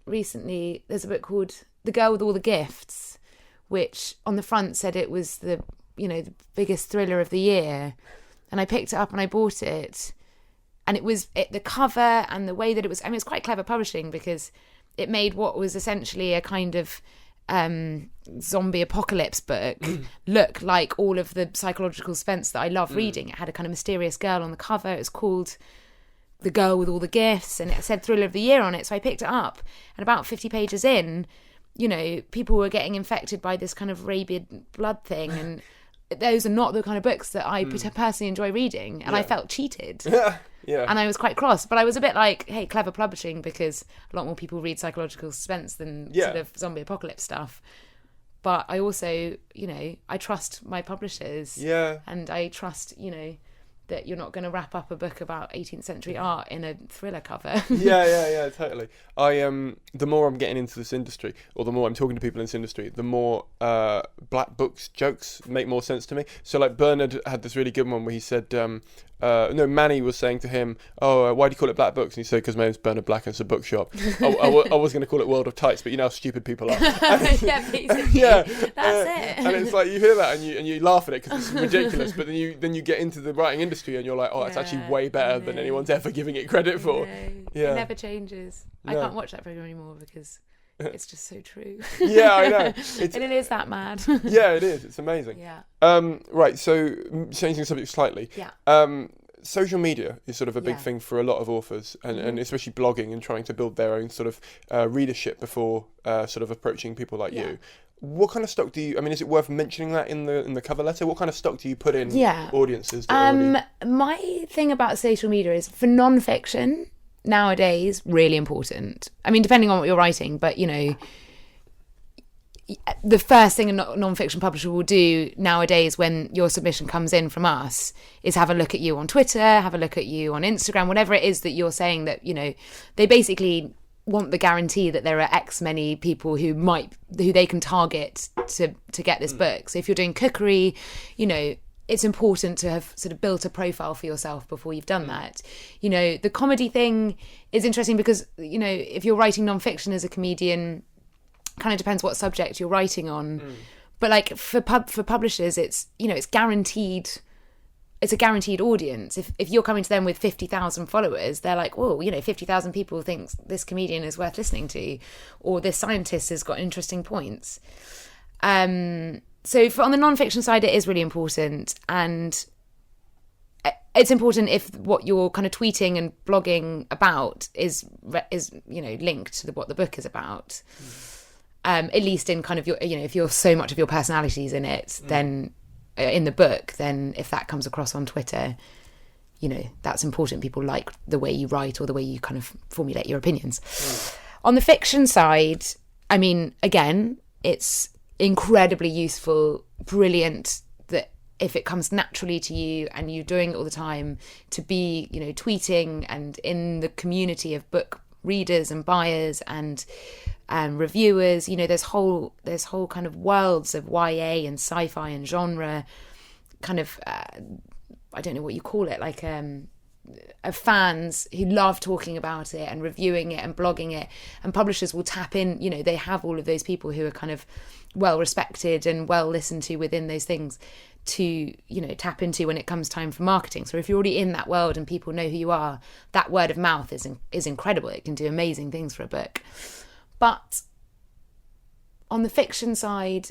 recently. There's a book called The Girl with All the Gifts, which on the front said it was the biggest thriller of the year. And I picked it up and I bought it. And the cover and the way that it was, I mean, it's quite clever publishing, because it made what was essentially a kind of zombie apocalypse book look like all of the psychological suspense that I love reading. It had a kind of mysterious girl on the cover. It was called The Girl with All the Gifts, and it said Thriller of the Year on it. So I picked it up, and about 50 pages in, you know, people were getting infected by this kind of rabid blood thing, and those are not the kind of books that I personally enjoy reading, and I felt cheated. Yeah. And I was quite cross, but I was a bit like, hey, clever publishing, because a lot more people read psychological suspense than sort of zombie apocalypse stuff. But I also, I trust my publishers. Yeah. And I trust, that you're not going to wrap up a book about 18th century art in a thriller cover. yeah, totally. The more I'm getting into this industry, or the more I'm talking to people in this industry, the more black books jokes make more sense to me. So like Bernard had this really good one where he said, Manny was saying to him, why do you call it Black Books? And he said, because my name's Bernard Black and it's a bookshop. I was going to call it World of Tights, but you know how stupid people are. Yeah, basically. That's it. And it's like, you hear that and you laugh at it because it's ridiculous, but then you get into the writing industry and you're like, it's actually way better than anyone's ever giving it credit for. It never changes. No. I can't watch that program anymore because it's just so true. Yeah, I know. And it is that mad. Yeah, it is. It's amazing. Yeah. Right, so changing the subject slightly. Yeah. Social media is sort of a big thing for a lot of authors, and especially blogging and trying to build their own sort of readership before sort of approaching people like you. What kind of stock do you? I mean, is it worth mentioning that in the cover letter? What kind of stock do you put in audiences? My thing about social media is, for non-fiction nowadays, really important. I mean, depending on what you're writing, but the first thing a non-fiction publisher will do nowadays when your submission comes in from us is have a look at you on Twitter, have a look at you on Instagram, whatever it is that you're saying, that they basically want the guarantee that there are X many people who they can target to get this book. So if you're doing cookery, it's important to have sort of built a profile for yourself before you've done that. The comedy thing is interesting because, if you're writing non-fiction as a comedian, kind of depends what subject you're writing on. But like for publishers, it's, it's guaranteed. It's a guaranteed audience. If you're coming to them with 50,000 followers, they're like, whoa, 50,000 people think this comedian is worth listening to, or this scientist has got interesting points. So on the non-fiction side, it is really important. And it's important if what you're kind of tweeting and blogging about is linked to what the book is about. At least in kind of your, if you're so much of your personalities in it, then in the book, then if that comes across on Twitter, that's important. People like the way you write or the way you kind of formulate your opinions. On the fiction side, I mean, again, it's incredibly useful, brilliant that if it comes naturally to you and you're doing it all the time, to be, tweeting and in the community of book readers and buyers and reviewers. There's whole kind of worlds of YA and sci-fi and genre, kind of I don't know what you call it, like of fans who love talking about it and reviewing it and blogging it, and publishers will tap in. They have all of those people who are kind of well respected and well listened to within those things to tap into when it comes time for marketing. So if you're already in that world and people know who you are, that word of mouth is incredible. It can do amazing things for a book. But on the fiction side,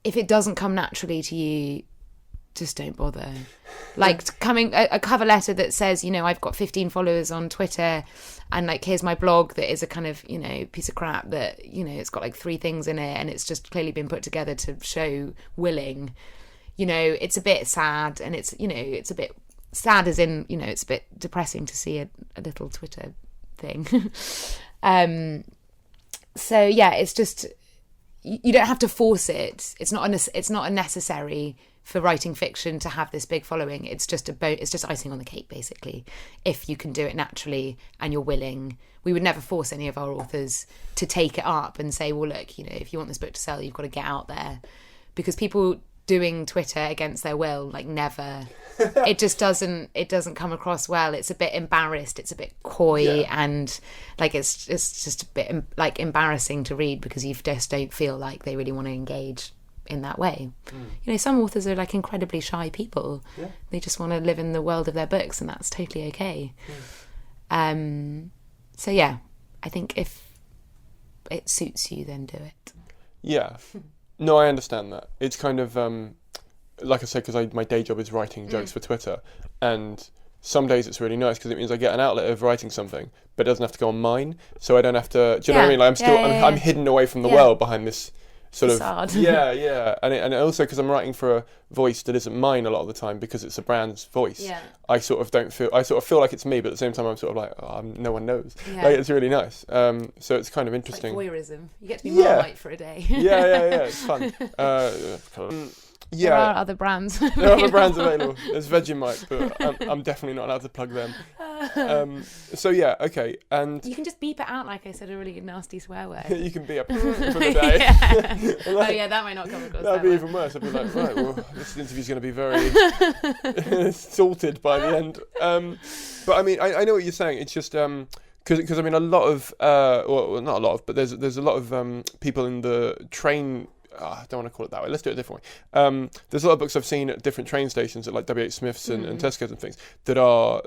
if it doesn't come naturally to you, just don't bother. Like a cover letter that says, I've got 15 followers on Twitter and like, here's my blog that is a kind of, piece of crap that, it's got like 3 things in it and it's just clearly been put together to show willing. It's a bit sad, and it's a bit sad as in, it's a bit depressing to see a little Twitter thing. So yeah, it's just, you don't have to force it. It's not a necessary for writing fiction to have this big following. It's just icing on the cake, basically, if you can do it naturally and you're willing. We would never force any of our authors to take it up and say, well, look, if you want this book to sell, you've got to get out there, because people doing Twitter against their will, like, never. It doesn't come across well. It's a bit embarrassed, it's a bit coy, and like it's just a bit like embarrassing to read because you just don't feel like they really want to engage in that way. Some authors are like incredibly shy people. They just want to live in the world of their books, and that's totally okay. So yeah, I think if it suits you, then do it. Yeah. No, I understand that. It's kind of like I said, because my day job is writing jokes for Twitter, and some days it's really nice because it means I get an outlet of writing something, but it doesn't have to go on mine, so I don't have to. Do you know what I mean? Like I'm hidden away from the world behind this sort facade. of yeah, and also because I'm writing for a voice that isn't mine a lot of the time because it's a brand's voice. Yeah. I sort of feel like it's me, but at the same time I'm sort of like, no one knows. Yeah. Like, it's really nice. So it's kind of interesting. It's like voyeurism. You get to be Marmite for a day. yeah, it's fun. There are other brands. There are other brands available. There's Vegemite, but I'm definitely not allowed to plug them. So yeah, okay, and you can just beep it out, like I said, a really nasty swear word. you can be up for the day. Yeah. Like, that might not come across. That'd be even worse. I'd be like, right, well, this interview's going to be very salted by the end. But I mean, I know what you're saying. It's just because I mean, a lot of well, not a lot of, but there's a lot of people in the train. I don't want to call it that way. Let's do it a different way. There's a lot of books I've seen at different train stations at like WH Smith's and Tesco's and things that are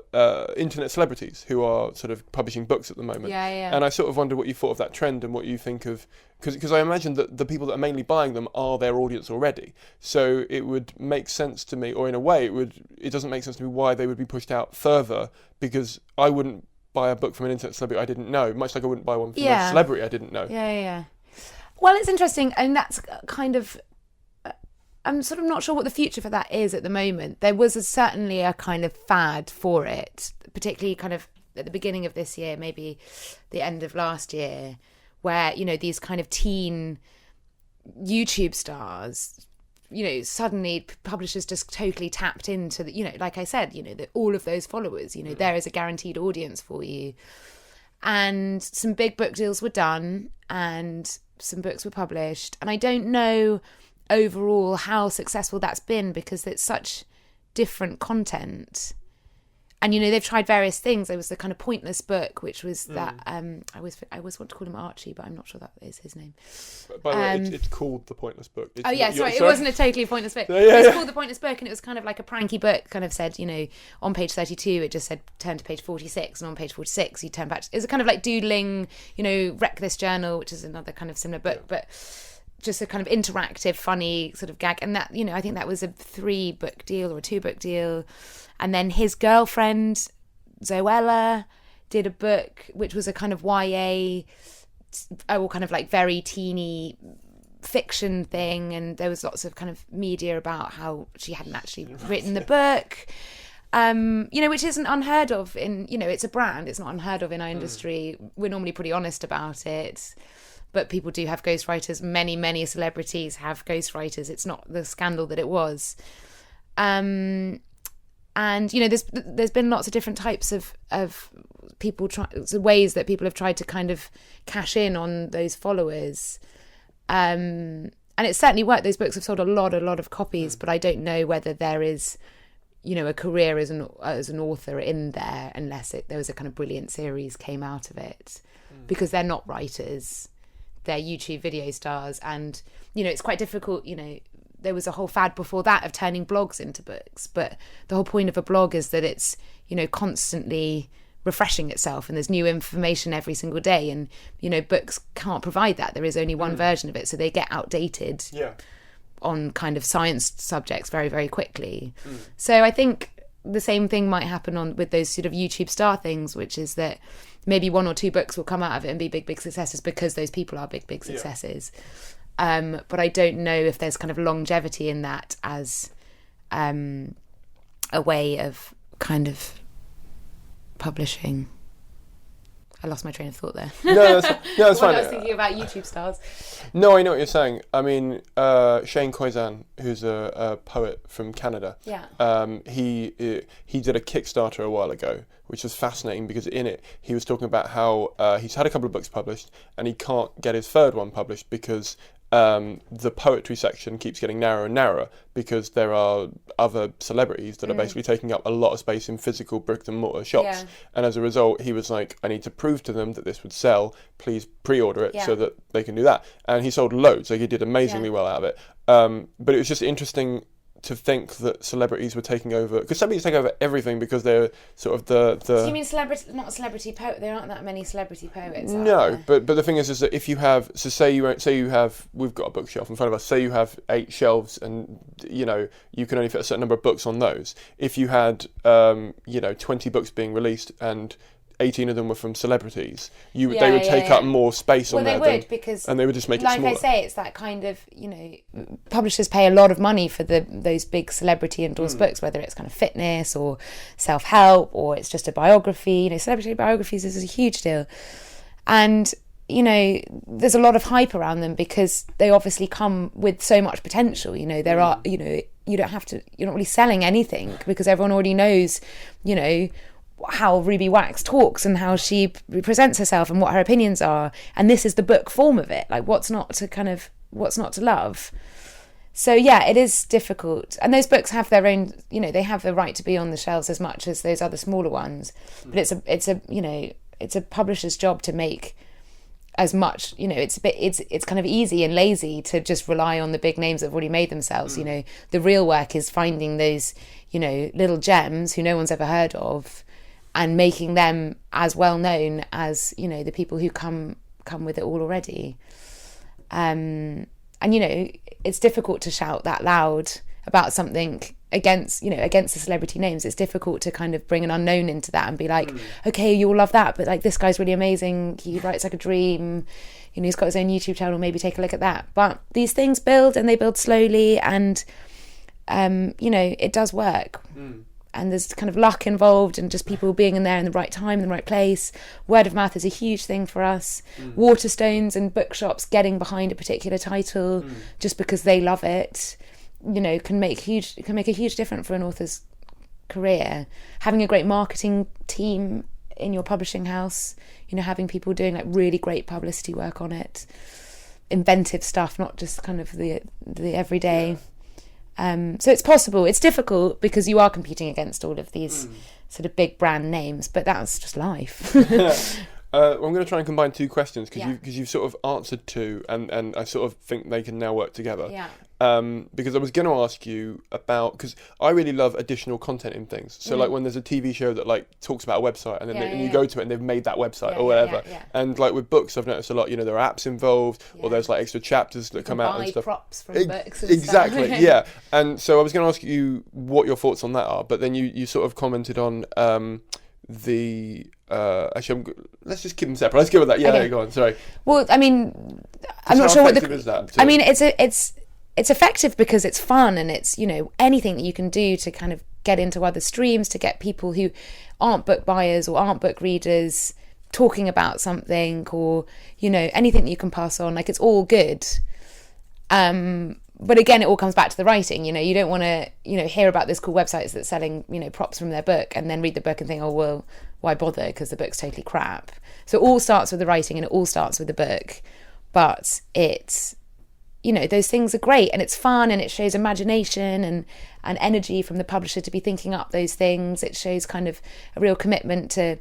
internet celebrities who are sort of publishing books at the moment. Yeah. And I sort of wonder what you thought of that trend and what you think of, because I imagine that the people that are mainly buying them are their audience already. So it would make sense to me, or in a way it doesn't make sense to me why they would be pushed out further, because I wouldn't buy a book from an internet celebrity I didn't know, much like I wouldn't buy one from a celebrity I didn't know. Yeah. Well, it's interesting, and that's kind of... I'm sort of not sure what the future for that is at the moment. There was certainly a kind of fad for it, particularly kind of at the beginning of this year, maybe the end of last year, where, you know, these kind of teen YouTube stars, you know, suddenly publishers just totally tapped into the, you know, like I said, you know, all of those followers, you know, there is a guaranteed audience for you. And some big book deals were done and some books were published. And I don't know overall how successful that's been, because it's such different content. And, you know, they've tried various things. There was the kind of Pointless book, which was that... I always want to call him Archie, but I'm not sure that is his name. By the way, it's called The Pointless Book. It wasn't a totally pointless book. It was called The Pointless Book, and it was kind of like a pranky book, kind of said, you know, on page 32, it just said, turn to page 46, and on page 46, you turn back. It was a kind of like doodling, you know, Wreck This Journal, which is another kind of similar book, but just a kind of interactive, funny sort of gag. And that, you know, I think that was a 3-book deal or a 2-book deal. And then his girlfriend, Zoella, did a book which was a kind of YA, or kind of like very teeny fiction thing. And there was lots of kind of media about how she hadn't actually written the book, you know, which isn't unheard of in, you know, it's a brand. It's not unheard of in our industry. We're normally pretty honest about it. But people do have ghostwriters. Many celebrities have ghostwriters. It's not the scandal that it was. And, you know, there's been lots of different types of people ways that people have tried to kind of cash in on those followers. And it's certainly worked. Those books have sold a lot of copies, but I don't know whether there is, you know, a career as an author in there, unless there was a kind of brilliant series came out of it, because they're not writers. They're YouTube video stars. And, you know, it's quite difficult, you know, there was a whole fad before that of turning blogs into books. But the whole point of a blog is that it's, you know, constantly refreshing itself and there's new information every single day. And, you know, books can't provide that. There is only one version of it. So they get outdated on kind of science subjects very, very quickly. So I think the same thing might happen with those sort of YouTube star things, which is that maybe 1 or 2 books will come out of it and be big successes because those people are big successes. But I don't know if there's kind of longevity in that as a way of kind of publishing. I lost my train of thought there. No, that's fine. I was thinking about YouTube stars. No, I know what you're saying. I mean, Shane Khoisan, who's a poet from Canada, he did a Kickstarter a while ago, which was fascinating because in it he was talking about how he's had a couple of books published and he can't get his 3rd one published because the poetry section keeps getting narrower and narrower because there are other celebrities that are basically taking up a lot of space in physical brick and mortar shops. And as a result, he was like, I need to prove to them that this would sell. Please pre-order it so that they can do that. And he sold loads. Like, he did amazingly well out of it. But it was just interesting to think that celebrities were taking over, because celebrities take over everything because they're sort of the So you mean not a celebrity poet? There aren't that many celebrity poets. No, but the thing is that if you have, so say you have, we've got a bookshelf in front of us. Say you have 8 shelves, and you know you can only fit a certain number of books on those. If you had 20 books being released and 18 of them were from celebrities, they would take up more space on there. Well, they would, because... And they would just make it smaller. Like I say, it's that kind of, publishers pay a lot of money for those big celebrity-endorsed books, whether it's kind of fitness or self-help or it's just a biography. Celebrity biographies is a huge deal. And... there's a lot of hype around them because they obviously come with so much potential. There are, you're not really selling anything because everyone already knows, how Ruby Wax talks and how she presents herself and what her opinions are. And this is the book form of it. Like, what's not to love? So yeah, it is difficult. And those books have their own, they have the right to be on the shelves as much as those other smaller ones. But it's a publisher's job to make as much, it's kind of easy and lazy to just rely on the big names that have already made themselves. The real work is finding those, little gems who no one's ever heard of and making them as well known as, the people who come with it all already. And, it's difficult to shout that loud about something against the celebrity names. It's difficult to kind of bring an unknown into that and be like, okay, you'll love that, but like, this guy's really amazing, he writes like a dream, he's got his own YouTube channel, maybe take a look at that. But these things build, and they build slowly, and it does work. And there's kind of luck involved, and just people being in there in the right time, in the right place. Word of mouth is a huge thing for us. Waterstones and bookshops getting behind a particular title just because they love it, can make a huge difference for an author's career. Having a great marketing team in your publishing house, having people doing like really great publicity work on it, inventive stuff, not just kind of the everyday. So it's possible. It's difficult because you are competing against all of these sort of big brand names, but that's just life. I'm going to try and combine two questions because you've sort of answered two, and I sort of think they can now work together. Yeah. Because I was going to ask you about, because I really love additional content in things. So like when there's a TV show that like talks about a website, and then you go to it and they've made that website or whatever. And like with books, I've noticed a lot. There are apps involved, or there's like extra chapters that come out and stuff. Props from books. And exactly. Stuff. Yeah. And so I was going to ask you what your thoughts on that are, but then you sort of commented on let's just keep them separate. Let's go with that. Yeah, okay. Go on. Sorry. Well, I mean, I'm not sure what is that. I mean, it's effective because it's fun, and it's anything that you can do to kind of get into other streams, to get people who aren't book buyers or aren't book readers talking about something, or anything that you can pass on. Like, it's all good. But again, it all comes back to the writing. You don't want to hear about this cool websites that's selling props from their book and then read the book and think, oh well, why bother, because the book's totally crap. So it all starts with the writing, and it all starts with the book. But it's those things are great, and it's fun, and it shows imagination and energy from the publisher to be thinking up those things. It shows kind of a real commitment to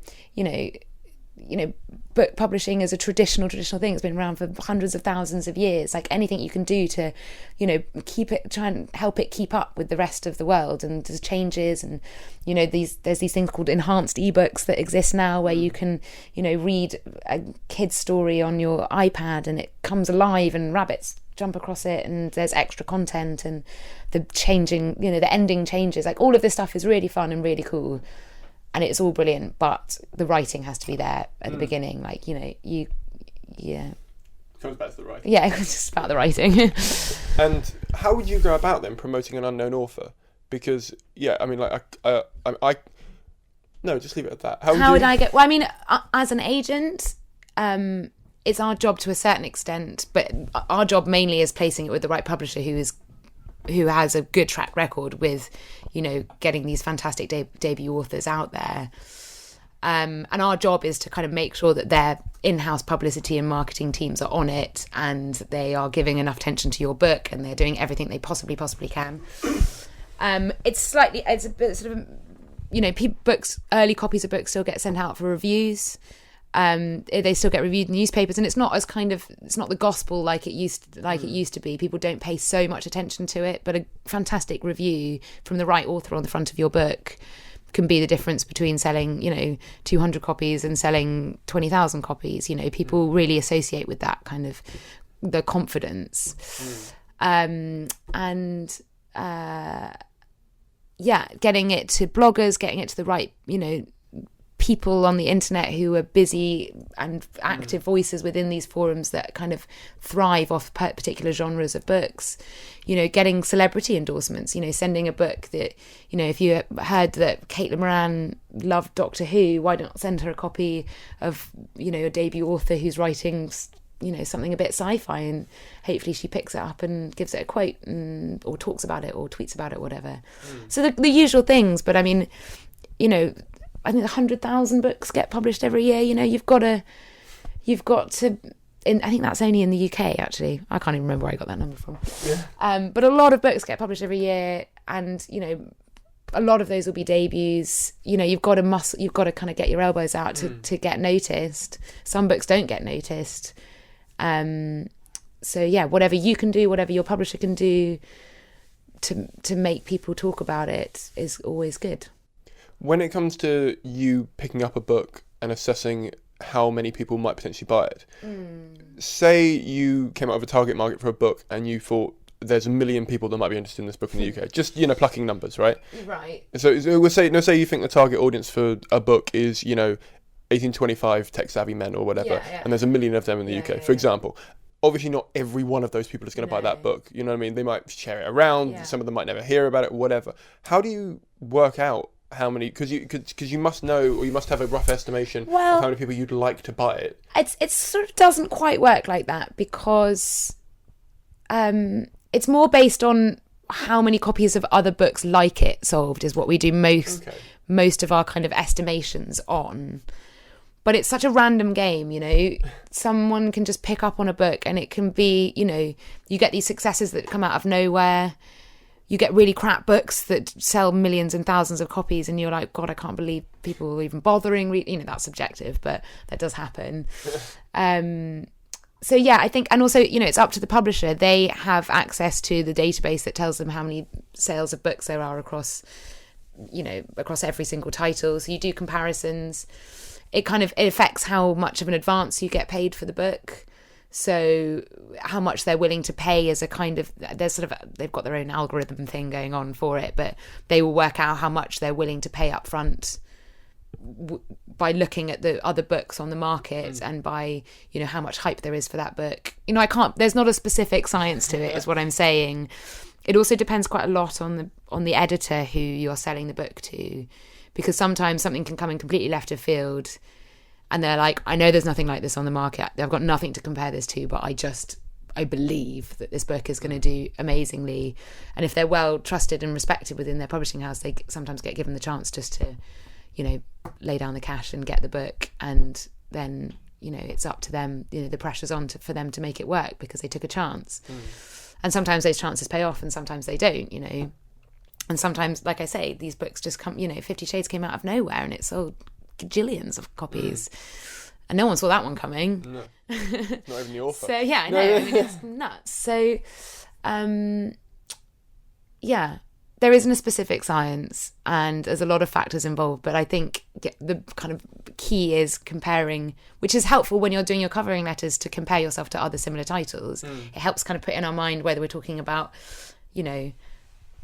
book publishing as a traditional thing. It's been around for hundreds of thousands of years. Like, anything you can do to try and help it keep up with the rest of the world, and there's changes, and there's these things called enhanced ebooks that exist now, where you can read a kid's story on your iPad and it comes alive and rabbits jump across it, and there's extra content, and the changing the ending changes. Like, all of this stuff is really fun and really cool, and it's all brilliant, but the writing has to be there at the beginning. Like, Comes back to the writing. Yeah, it's just about the writing. And how would you go about then promoting an unknown author? Because, I mean, like, no, just leave it at that. How would I get... Well, I mean, as an agent, it's our job to a certain extent, but our job mainly is placing it with the right publisher who has a good track record with, getting these fantastic debut authors out there. And our job is to kind of make sure that their in-house publicity and marketing teams are on it, and they are giving enough attention to your book, and they're doing everything they possibly can. It's a bit sort of, books, early copies of books still get sent out for reviews. They still get reviewed in newspapers, and it's not the gospel like it used to be. People don't pay so much attention to it, but a fantastic review from the right author on the front of your book can be the difference between selling 200 copies and selling 20,000 copies. People really associate with that kind of the confidence. Getting it to bloggers, getting it to the right people on the internet who are busy and active voices within these forums that kind of thrive off particular genres of books, you know, getting celebrity endorsements, you know, sending a book that, you know, if you heard that Caitlin Moran loved Doctor Who, why not send her a copy of, you know, a debut author who's writing, you know, something a bit sci-fi, and hopefully she picks it up and gives it a quote or talks about it or tweets about it or whatever. So the usual things. But I mean, you know, I think 100,000 books get published every year. You know, you've got to, I think that's only in the UK, actually. I can't even remember where I got that number from. Yeah. But a lot of books get published every year, and, you know, a lot of those will be debuts. You know, you've got to kind of get your elbows out to get noticed. Some books don't get noticed. So yeah, whatever you can do, whatever your publisher can do to make people talk about it is always good. When it comes to you picking up a book and assessing how many people might potentially buy it, say you came out of a target market for a book and you thought there's 1 million people that might be interested in this book in the UK, just, you know, plucking numbers, right? Right. So we'll say you think the target audience for a book is, you know, 1825 tech-savvy men or whatever, and there's 1 million of them in the UK, for example. Obviously, not every one of those people is going to buy that book. You know what I mean? They might share it around. Some of them might never hear about it, whatever. How do you work out how many? Because you must know, or you must have a rough estimation of how many people you'd like to buy it. It sort of doesn't quite work like that, because it's more based on how many copies of other books like it sold is what we do most of our kind of estimations on. But it's such a random game, you know. Someone can just pick up on a book and it can be, you know, you get these successes that come out of nowhere. You get really crap books that sell millions and thousands of copies, and you're like, God, I can't believe people are even bothering. You know, that's subjective, but that does happen. So yeah, I think, and also, you know, it's up to the publisher. They have access to the database that tells them how many sales of books there are across every single title. So you do comparisons. It affects how much of an advance you get paid for the book. So how much they're willing to pay as a kind of, they've got their own algorithm thing going on for it, but they will work out how much they're willing to pay up front by looking at the other books on the market and by, you know, how much hype there is for that book. You know, there's not a specific science to it, is what I'm saying. It also depends quite a lot on the editor who you're selling the book to, because sometimes something can come in completely left of field and they're like, I know there's nothing like this on the market. I've got nothing to compare this to, but I believe that this book is going to do amazingly. And if they're well trusted and respected within their publishing house, they sometimes get given the chance just to, you know, lay down the cash and get the book. And then, you know, it's up to them, you know, the pressure's on for them to make it work because they took a chance. And sometimes those chances pay off and sometimes they don't, you know. And sometimes, like I say, these books just come, you know, 50 Shades came out of nowhere and it sold gajillions of copies. And no one saw that one coming. No, not even the author. So, yeah, I know. I mean, it's nuts. So, yeah, there isn't a specific science and there's a lot of factors involved. But I think the kind of key is comparing, which is helpful when you're doing your covering letters, to compare yourself to other similar titles. It helps kind of put in our mind whether we're talking about, you know,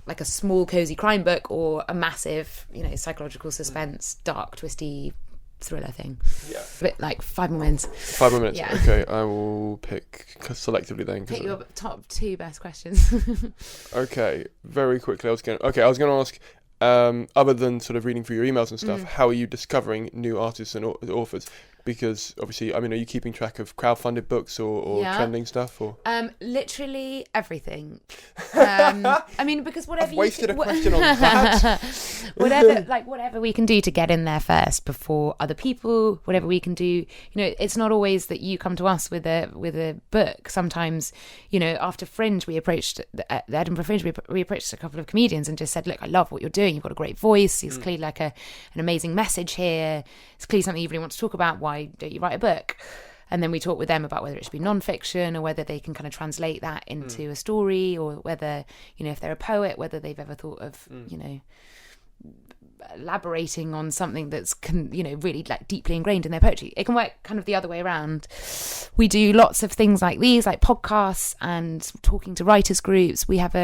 like a small cozy crime book or a massive, you know, psychological suspense, dark, twisty thriller thing. Yeah. A bit like 5 more minutes. 5 more minutes. Yeah. Okay, I will pick selectively then. Pick your top 2 best questions. Okay, very quickly. I was going to ask, other than sort of reading through your emails and stuff, how are you discovering new artists and authors? Because obviously, I mean, are you keeping track of crowdfunded books or trending stuff? Or literally everything. I mean, because whatever I've wasted a question on that. whatever we can do to get in there first before other people, whatever we can do. You know, it's not always that you come to us with a book. Sometimes, you know, after Fringe, we approached the Edinburgh Fringe. We approached a couple of comedians and just said, "Look, I love what you're doing. You've got a great voice. It's clearly like an amazing message here. It's clearly something you really want to talk about. Why don't you write a book?" And then we talk with them about whether it should be non-fiction or whether they can kind of translate that into a story, or whether, you know, if they're a poet, whether they've ever thought of, you know, elaborating on something that's, you know, really like deeply ingrained in their poetry. It can work kind of the other way around. We do lots of things like these, like podcasts and talking to writers groups. We have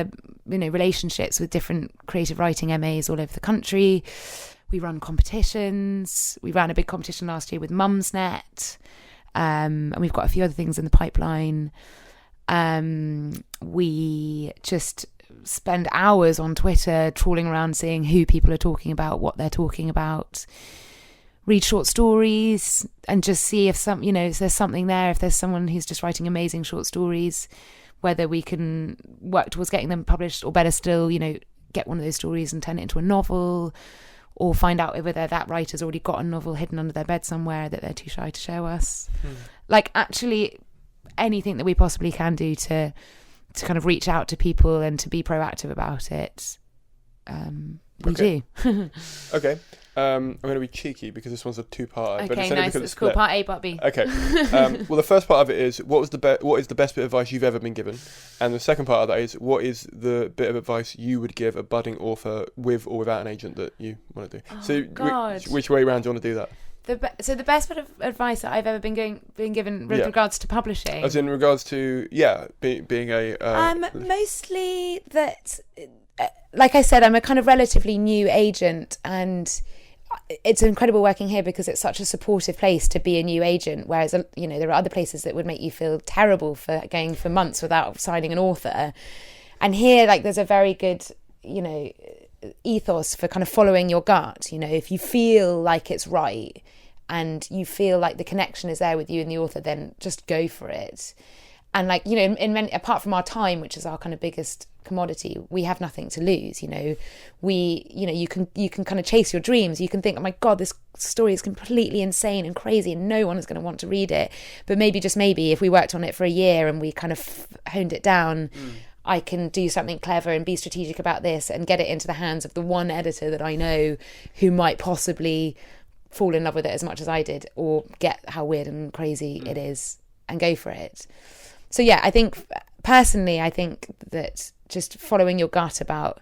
relationships with different creative writing MAs all over the country. We run competitions. We ran a big competition last year with Mumsnet. And we've got a few other things in the pipeline. We just spend hours on Twitter trawling around seeing who people are talking about, what they're talking about. Read short stories and just see if if there's something there, if there's someone who's just writing amazing short stories, whether we can work towards getting them published, or better still, get one of those stories and turn it into a novel, or find out whether that writer's already got a novel hidden under their bed somewhere that they're too shy to show us. Like, actually anything that we possibly can do to kind of reach out to people and to be proactive about it, we do. Okay. I'm going to be cheeky because this one's a two-parter. Okay, but it's only nice. because It's called Part A, Part B. Okay. Well, the first part of it is, what is the best bit of advice you've ever been given? And the second part of that is, what is the bit of advice you would give a budding author with or without an agent that you want to do? Which way around do you want to do that? So the best bit of advice that I've ever been given with regards to publishing, as in regards to being a mostly that, like I said, I'm a kind of relatively new agent, and it's incredible working here because it's such a supportive place to be a new agent, whereas there are other places that would make you feel terrible for going for months without signing an author. And here, like, there's a very good ethos for kind of following your gut. If you feel like it's right and you feel like the connection is there with you and the author, then just go for it. And apart from our time, which is our kind of biggest commodity, we have nothing to lose. You can kind of chase your dreams. You can think, oh my God, this story is completely insane and crazy and no one is going to want to read it. But maybe, just maybe, if we worked on it for a year and we kind of honed it down, I can do something clever and be strategic about this and get it into the hands of the one editor that I know who might possibly fall in love with it as much as I did, or get how weird and crazy it is and go for it. So yeah, I think that just following your gut about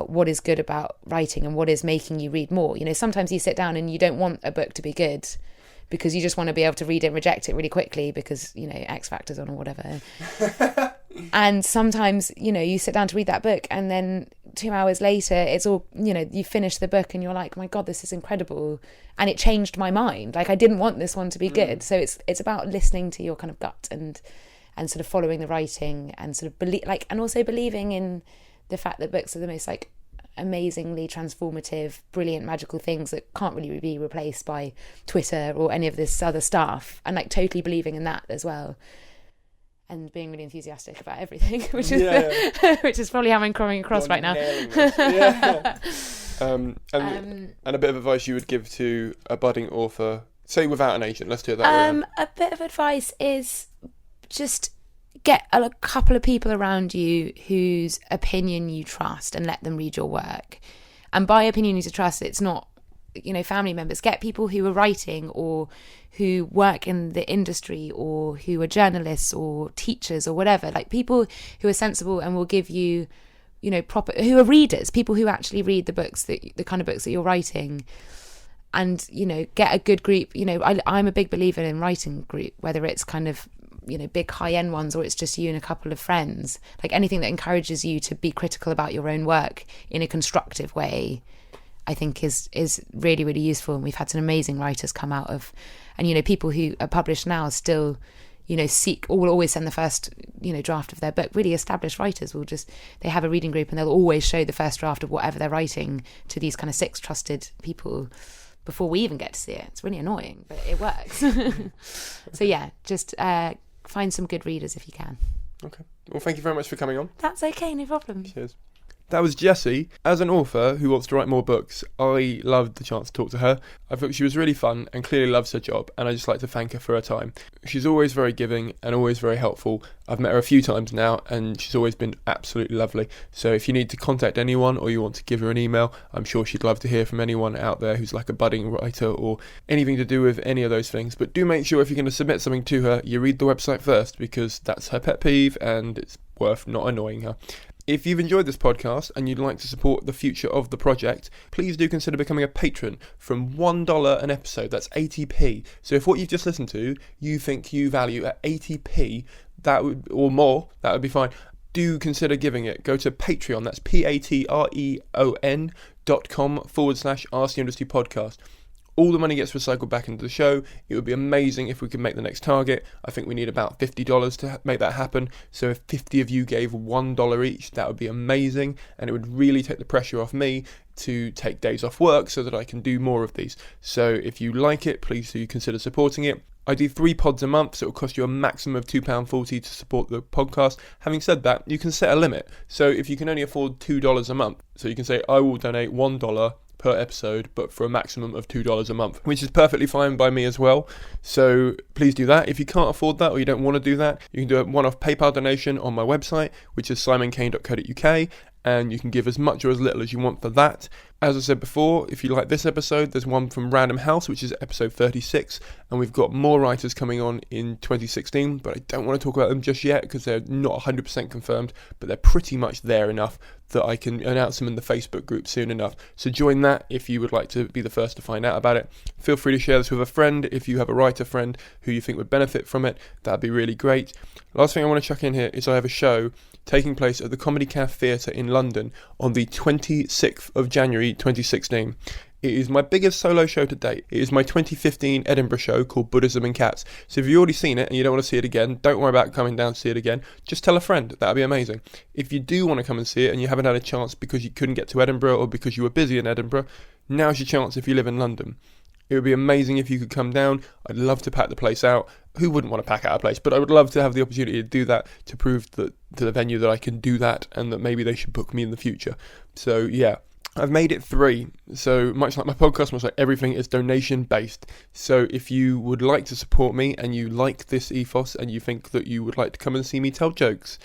what is good about writing and what is making you read more. Sometimes you sit down and you don't want a book to be good because you just want to be able to read it and reject it really quickly because, X Factor's on or whatever. And sometimes, you sit down to read that book and then 2 hours later, it's all, you finish the book and you're like, my God, this is incredible. And it changed my mind. Like, I didn't want this one to be good. So it's about listening to your kind of gut and sort of following the writing and sort of and also believing in the fact that books are the most like amazingly transformative, brilliant, magical things that can't really be replaced by Twitter or any of this other stuff, and like totally believing in that as well. And being really enthusiastic about everything, which is probably how I'm coming across right now. And a bit of advice you would give to a budding author, say without an agent. Let's do it that way around. A bit of advice is just get a couple of people around you whose opinion you trust and let them read your work. And by opinion you trust, it's not family members. Get people who are writing or who work in the industry or who are journalists or teachers or whatever, like people who are sensible and will give you proper, who are readers, people who actually read the kind of books that you're writing. And get a good group. I'm a big believer in writing group, whether it's kind of big high-end ones or it's just you and a couple of friends, like anything that encourages you to be critical about your own work in a constructive way, I think is really, really useful. And we've had some amazing writers come out of, and people who are published now still will always send the first draft of their book. Really established writers they have a reading group and they'll always show the first draft of whatever they're writing to these kind of 6 trusted people before we even get to see it. It's really annoying, but it works. So yeah, just find some good readers if you can. Okay. Well, thank you very much for coming on. That's okay, no problem. Cheers. That was Jessie. As an author who wants to write more books, I loved the chance to talk to her. I thought she was really fun and clearly loves her job, and I just like to thank her for her time. She's always very giving and always very helpful. I've met her a few times now, and she's always been absolutely lovely. So if you need to contact anyone or you want to give her an email, I'm sure she'd love to hear from anyone out there who's like a budding writer or anything to do with any of those things. But do make sure if you're going to submit something to her, you read the website first, because that's her pet peeve and it's worth not annoying her. If you've enjoyed this podcast and you'd like to support the future of the project, please do consider becoming a patron from $1 an episode. That's 80p. So if what you've just listened to, you think you value at 80p, or more, that would be fine. do consider giving it, go to Patreon. That's patreon.com/Ask the Industry Podcast. All the money gets recycled back into the show. It would be amazing if we could make the next target. I think we need about $50 to make that happen. So if 50 of you gave $1 each, that would be amazing. And it would really take the pressure off me to take days off work so that I can do more of these. So if you like it, please do consider supporting it. I do 3 pods a month, so it will cost you a maximum of £2.40 to support the podcast. Having said that, you can set a limit. So if you can only afford $2 a month, so you can say, I will donate $1 per episode, but for a maximum of $2 a month, which is perfectly fine by me as well. So please do that. If you can't afford that or you don't want to do that, you can do a one-off PayPal donation on my website, which is simoncaine.co.uk, and you can give as much or as little as you want for that. As I said before, if you like this episode, there's one from Random House, which is episode 36, and we've got more writers coming on in 2016, but I don't want to talk about them just yet because they're not 100% confirmed, but they're pretty much there enough that I can announce them in the Facebook group soon enough. So join that if you would like to be the first to find out about it. Feel free to share this with a friend if you have a writer friend who you think would benefit from it. That'd be really great. Last thing I want to chuck in here is I have a show taking place at the Comedy Caf Theatre in London on the 26th of January 2016. It is my biggest solo show to date. It is my 2015 Edinburgh show called Buddhism and Cats. So if you've already seen it and you don't want to see it again, don't worry about coming down to see it again. Just tell a friend. That'd be amazing. If you do want to come and see it and you haven't had a chance because you couldn't get to Edinburgh or because you were busy in Edinburgh, now's your chance if you live in London. It would be amazing if you could come down. I'd love to pack the place out. Who wouldn't want to pack out a place? But I would love to have the opportunity to do that, to prove that to the venue that I can do that and that maybe they should book me in the future. So yeah, I've made it 3. So much like my podcast, much like everything, is donation based. So if you would like to support me and you like this ethos and you think that you would like to come and see me tell jokes,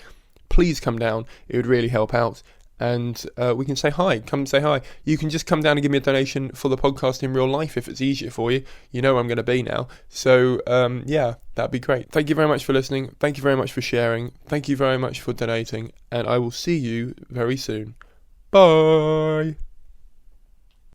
please come down. It would really help out. And we can say hi. Come and say hi. You can just come down and give me a donation for the podcast in real life if it's easier for you. You know where I'm going to be now. So yeah, that'd be great. Thank you very much for listening. Thank you very much for sharing. Thank you very much for donating. And I will see you very soon. Bye.